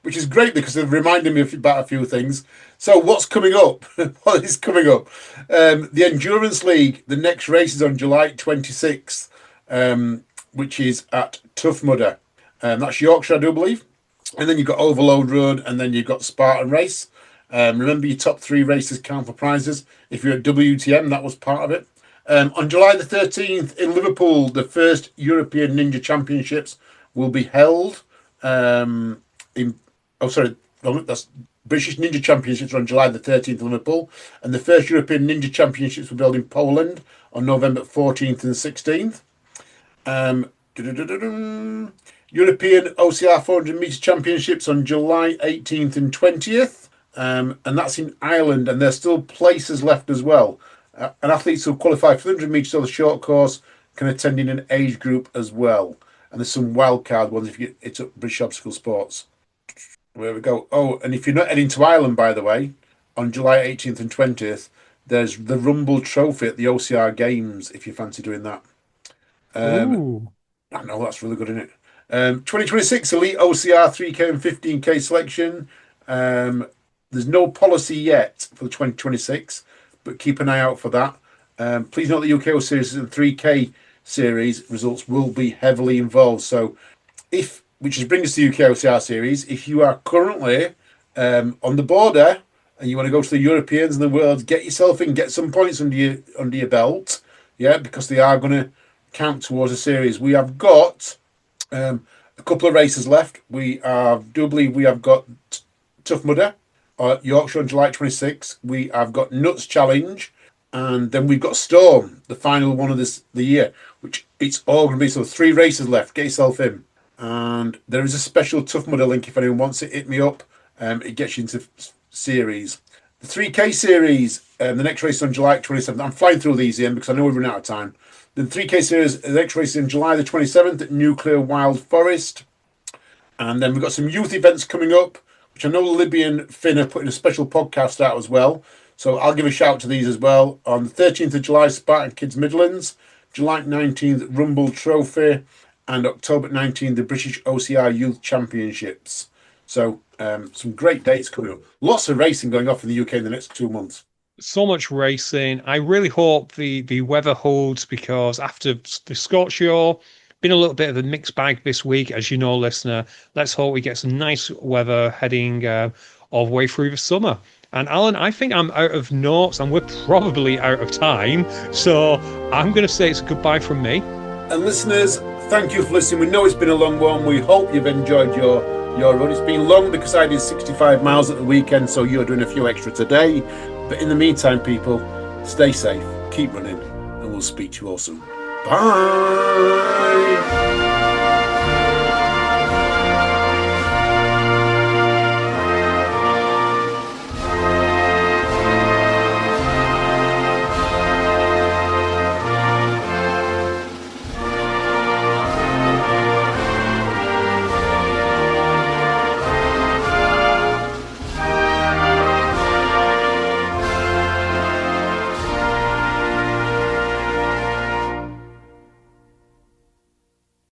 which is great because they've reminded me about a few things. So what's coming up? What is coming up? The Endurance League. The next race is on July 26th, which is at Tough Mudder. That's Yorkshire, I do believe. And then you've got Overload Road, and then you've got Spartan Race. Remember, your top 3 races count for prizes. If you're at WTM, that was part of it. On July the 13th in Liverpool, the first European Ninja Championships will be held. That's British Ninja Championships are on July the 13th in Liverpool, and the first European Ninja Championships will be held in Poland on November 14th and 16th. European OCR 400 metre championships on July 18th and 20th, and that's in Ireland, and there's still places left as well. And athletes who qualify for 100 metres or the short course can attend in an age group as well. And there's some wildcard ones if you get it's at British Obstacle Sports. There we go. Oh, and if you're not heading to Ireland, by the way, on July 18th and 20th, there's the Rumble Trophy at the OCR Games if you fancy doing that. Ooh. I know that's really good, isn't it? 2026 Elite OCR 3K and 15K selection. There's no policy yet for the 2026, but keep an eye out for that. Please note the UKO series and 3K series results will be heavily involved. So if which is bring us to the UK OCR series. If you are currently on the border and you want to go to the Europeans and the world, get yourself in, get some points under your belt, yeah, because they are going to count towards a series. We have got a couple of races left. We do believe we have got Tough Mudder, Yorkshire on July 26th. We have got Nuts Challenge, and then we've got Storm, the final one of the year, which it's all going to be. So 3 races left. Get yourself in. And there is a special Tough Mudder link if anyone wants it. Hit me up. It gets you into series. The 3K series, the next race on July 27th. I'm flying through these, Ian, because I know we've run out of time. The 3K series, the next race in July the 27th at Nuclear Wild Forest. And then we've got some youth events coming up, which I know Libby and Finn are putting a special podcast out as well. So I'll give a shout to these as well. On the 13th of July, Spartan Kids Midlands. July 19th, Rumble Trophy. And October 19th, the British OCR Youth Championships. So some great dates coming up. Lots of racing going off in the UK in the next 2 months. So much racing. I really hope the weather holds, because after the Scotch Show, been a little bit of a mixed bag this week, as you know, listener. Let's hope we get some nice weather heading all the way through the summer. And Alan, I think I'm out of notes and we're probably out of time. So I'm going to say it's a goodbye from me. And listeners, thank you for listening. We know it's been a long one. We hope you've enjoyed your run. It's been long because I did 65 miles at the weekend, so you're doing a few extra today. But in the meantime, people, stay safe, keep running, and we'll speak to you all soon. Bye!